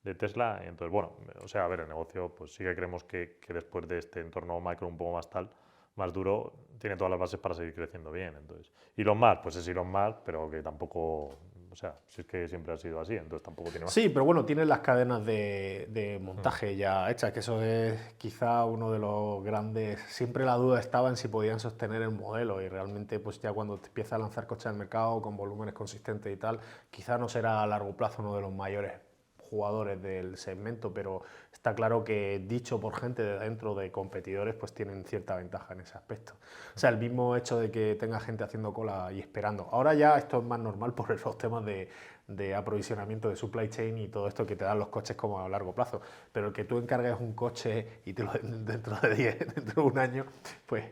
[SPEAKER 1] de Tesla, y entonces bueno, o sea, a ver, el negocio pues sí que creemos que después de este entorno macro un poco más tal, más duro, tiene todas las bases para seguir creciendo bien. Entonces, Elon Musk, pues es Elon Musk, pero que tampoco, o sea, si es que siempre ha sido así, entonces tampoco tiene más.
[SPEAKER 2] Sí, pero bueno, tiene las cadenas de montaje ya hechas, que eso es quizá uno de los grandes. Siempre la duda estaba en si podían sostener el modelo y realmente, pues ya cuando te empieza a lanzar coches al mercado con volúmenes consistentes y tal, quizá no será a largo plazo uno de los mayores jugadores del segmento, pero está claro que dicho por gente de dentro de competidores, pues tienen cierta ventaja en ese aspecto. O sea, el mismo hecho de que tenga gente haciendo cola y esperando. Ahora ya esto es más normal por los temas de aprovisionamiento de supply chain y todo esto que te dan los coches como a largo plazo, pero el que tú encargues un coche y te lo den dentro de 10, dentro de un año, pues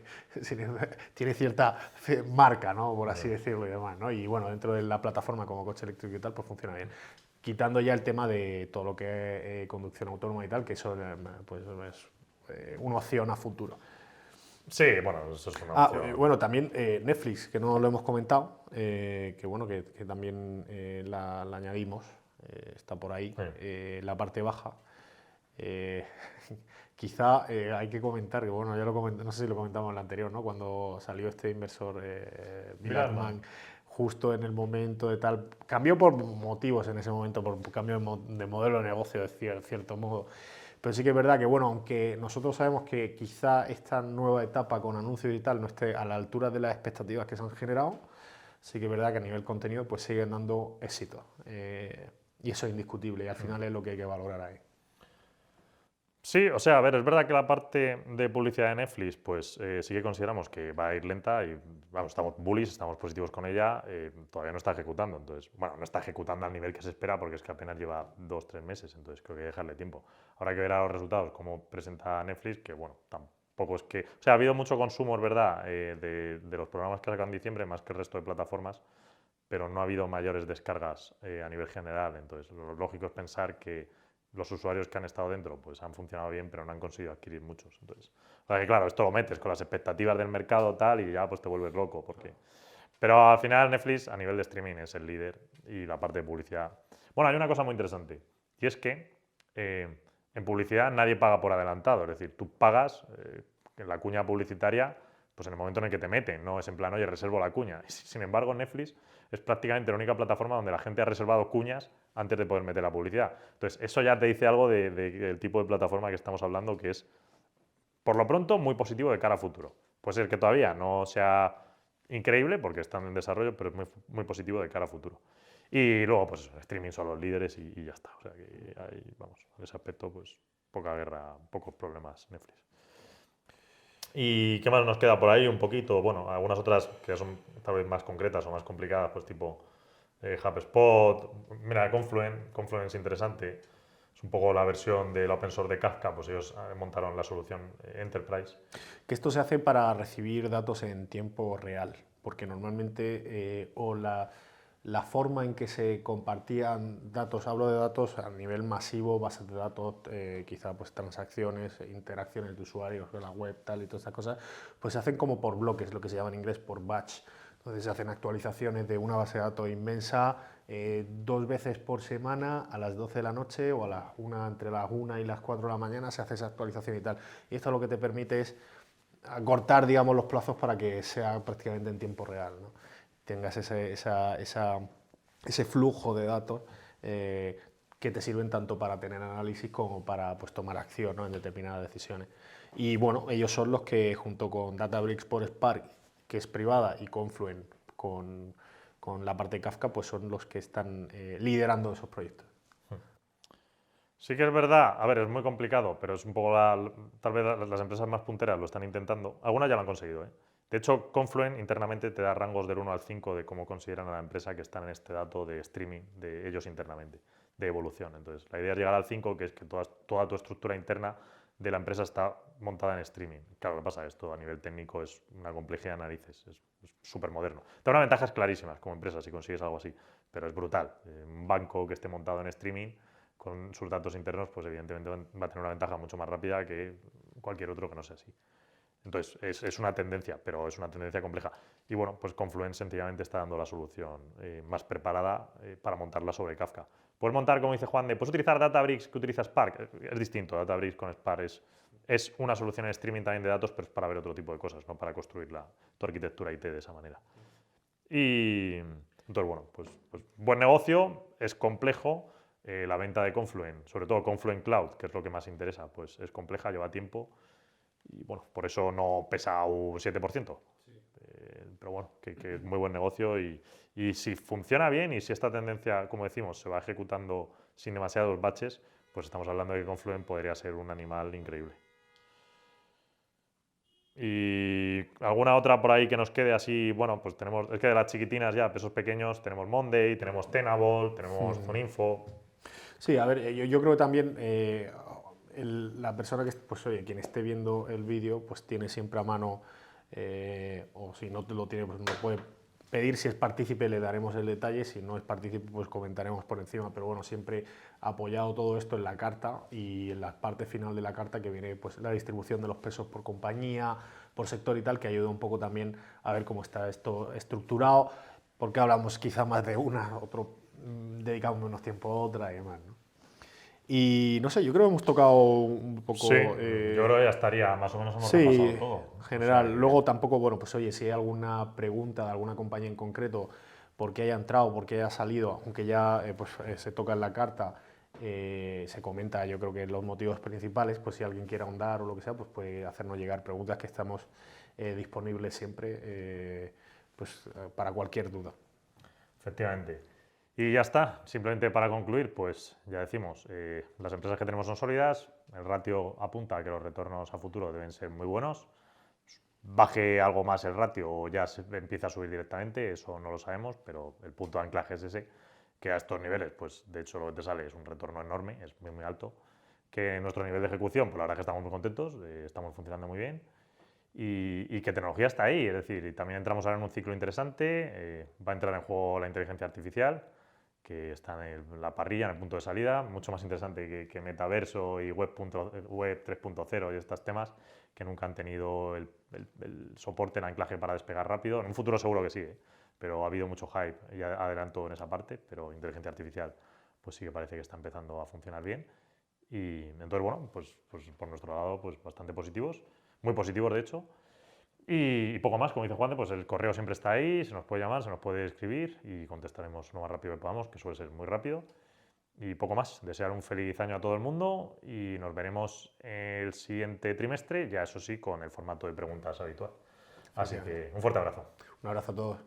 [SPEAKER 2] tiene cierta marca, ¿no? Por así decirlo y demás, ¿no? Y bueno, dentro de la plataforma como coche eléctrico y tal, pues funciona bien. Quitando ya el tema de todo lo que es conducción autónoma y tal, que eso pues, es una opción a futuro.
[SPEAKER 1] Sí, bueno, eso es una opción.
[SPEAKER 2] Bueno, también Netflix, que no lo hemos comentado, que bueno, que también la añadimos, está por ahí, la parte baja. Quizá hay que comentar, que bueno, ya lo comenté, no sé si lo comentamos en la anterior, ¿no? Cuando salió este inversor Biderman, justo en el momento de tal, cambió por motivos en ese momento, por cambio de modelo de negocio, de cierto modo. Pero sí que es verdad que, bueno, aunque nosotros sabemos que quizá esta nueva etapa con anuncios y tal no esté a la altura de las expectativas que se han generado, sí que es verdad que a nivel contenido pues siguen dando éxito. Y eso es indiscutible y al final es lo que hay que valorar ahí.
[SPEAKER 1] Sí, o sea, a ver, es verdad que la parte de publicidad de Netflix, pues sí que consideramos que va a ir lenta y vamos, estamos bullish, estamos positivos con ella, todavía no está ejecutando, entonces, bueno, no está ejecutando al nivel que se espera porque es que apenas lleva 2-3 meses, entonces creo que hay que dejarle tiempo. Ahora hay que ver a los resultados, cómo presenta Netflix, que bueno, tampoco es que... O sea, ha habido mucho consumo, es verdad, de los programas que sacan en diciembre, más que el resto de plataformas, pero no ha habido mayores descargas a nivel general, entonces lo lógico es pensar que los usuarios que han estado dentro pues han funcionado bien, pero no han conseguido adquirir muchos. Entonces, o sea que claro, esto lo metes con las expectativas del mercado tal y ya pues te vuelves loco. Pero al final Netflix a nivel de streaming es el líder y la parte de publicidad. Bueno, hay una cosa muy interesante y es que en publicidad nadie paga por adelantado, es decir, tú pagas en la cuña publicitaria pues en el momento en el que te meten, no es en plan, oye, reservo la cuña. Sin embargo, Netflix es prácticamente la única plataforma donde la gente ha reservado cuñas antes de poder meter la publicidad. Entonces, eso ya te dice algo del tipo de plataforma que estamos hablando, que es, por lo pronto, muy positivo de cara a futuro. Puede ser que todavía no sea increíble, porque están en desarrollo, pero es muy, muy positivo de cara a futuro. Y luego, pues streaming son los líderes y ya está. O sea, que hay, vamos, en ese aspecto, pues poca guerra, pocos problemas Netflix. ¿Y qué más nos queda por ahí? Un poquito, bueno, algunas otras que son tal vez más concretas o más complicadas, pues tipo HubSpot, mira, Confluence es interesante, es un poco la versión del open source de Kafka, pues ellos montaron la solución Enterprise.
[SPEAKER 2] Que esto se hace para recibir datos en tiempo real, porque normalmente la forma en que se compartían datos, hablo de datos a nivel masivo, bases de datos, quizá pues transacciones, interacciones de usuarios con la web, tal y todas estas cosas, pues se hacen como por bloques, lo que se llama en inglés por batch. Entonces se hacen actualizaciones de una base de datos inmensa 2 veces por semana a las 12 de la noche o a las 1, entre las 1 y las 4 de la mañana se hace esa actualización y tal. Y esto lo que te permite es acortar, digamos, los plazos para que sea prácticamente en tiempo real, ¿no? Tengas ese flujo de datos que te sirven tanto para tener análisis como para pues, tomar acción, ¿no? En determinadas decisiones. Y bueno, ellos son los que junto con Databricks por Spark, que es privada, y Confluent con la parte de Kafka, pues son los que están liderando esos proyectos.
[SPEAKER 1] Sí que es verdad, a ver, es muy complicado, pero es un poco tal vez las empresas más punteras lo están intentando. Algunas ya lo han conseguido, ¿eh? De hecho, Confluent internamente te da rangos del 1 al 5 de cómo consideran a la empresa que están en este dato de streaming de ellos internamente, de evolución. Entonces, la idea es llegar al 5, que es que toda tu estructura interna de la empresa está montada en streaming. Claro, ¿qué pasa? Esto a nivel técnico es una complejidad de narices, es súper moderno. Te da unas ventajas clarísimas como empresa si consigues algo así, pero es brutal. Un banco que esté montado en streaming con sus datos internos, pues evidentemente va a tener una ventaja mucho más rápida que cualquier otro que no sea así. Entonces, es una tendencia, pero es una tendencia compleja. Y bueno, pues Confluent sencillamente está dando la solución más preparada para montarla sobre Kafka. Puedes montar, como dice Juan, puedes utilizar Databricks que utiliza Spark. Es distinto, Databricks con Spark es una solución en streaming también de datos, pero es para ver otro tipo de cosas, no para construir tu arquitectura IT de esa manera. Y entonces, bueno, pues buen negocio, es complejo. La venta de Confluent, sobre todo Confluent Cloud, que es lo que más interesa, pues es compleja, lleva tiempo y bueno, por eso no pesa un 7%. Sí. Pero bueno, que es muy buen negocio y si funciona bien y si esta tendencia, como decimos, se va ejecutando sin demasiados baches, pues estamos hablando de que Confluent podría ser un animal increíble. Y alguna otra por ahí que nos quede así, bueno, pues tenemos, es que de las chiquitinas ya, pesos pequeños, tenemos Monday, tenemos Tenable, tenemos Zoninfo.
[SPEAKER 2] Sí, a ver, yo creo que también la persona que, pues oye, quien esté viendo el vídeo, pues tiene siempre a mano, o si no te lo tiene, pues nos puede pedir. Si es partícipe le daremos el detalle, si no es partícipe pues comentaremos por encima, pero bueno, siempre apoyado todo esto en la carta y en la parte final de la carta que viene pues la distribución de los pesos por compañía, por sector y tal, que ayuda un poco también a ver cómo está esto estructurado, porque hablamos quizá más de una, dedicamos menos tiempo a otra y demás, ¿no? Y no sé, yo creo que hemos tocado un poco...
[SPEAKER 1] Sí, yo creo que ya estaría, más o menos hemos
[SPEAKER 2] sí,
[SPEAKER 1] repasado todo.
[SPEAKER 2] En general.
[SPEAKER 1] O sea,
[SPEAKER 2] luego tampoco, bueno, pues oye, si hay alguna pregunta de alguna compañía en concreto, por qué haya entrado, por qué haya salido, aunque ya se toca en la carta, se comenta, yo creo que los motivos principales, pues si alguien quiere ahondar o lo que sea, pues puede hacernos llegar preguntas, que estamos disponibles siempre para cualquier duda.
[SPEAKER 1] Efectivamente. Y ya está, simplemente para concluir, pues ya decimos, las empresas que tenemos son sólidas, el ratio apunta a que los retornos a futuro deben ser muy buenos. Baje algo más el ratio o ya se empieza a subir directamente, eso no lo sabemos, pero el punto de anclaje es ese, que a estos niveles, pues de hecho lo que te sale es un retorno enorme, es muy muy alto, que nuestro nivel de ejecución, pues la verdad es que estamos muy contentos, estamos funcionando muy bien. Y que tecnología está ahí, es decir, y también entramos ahora en un ciclo interesante, va a entrar en juego la inteligencia artificial, que está en la parrilla, en el punto de salida, mucho más interesante que metaverso y web 3.0 y estos temas que nunca han tenido el soporte, el anclaje para despegar rápido. En un futuro seguro que sí, pero ha habido mucho hype y adelanto en esa parte, pero inteligencia artificial pues sí que parece que está empezando a funcionar bien. Y entonces, bueno, pues por nuestro lado, pues bastante positivos, muy positivos de hecho. Y poco más, como dice Juan, pues el correo siempre está ahí, se nos puede llamar, se nos puede escribir y contestaremos lo más rápido que podamos, que suele ser muy rápido. Y poco más, desear un feliz año a todo el mundo y nos veremos el siguiente trimestre, ya eso sí, con el formato de preguntas habitual. Así que un fuerte abrazo.
[SPEAKER 2] Un abrazo a todos.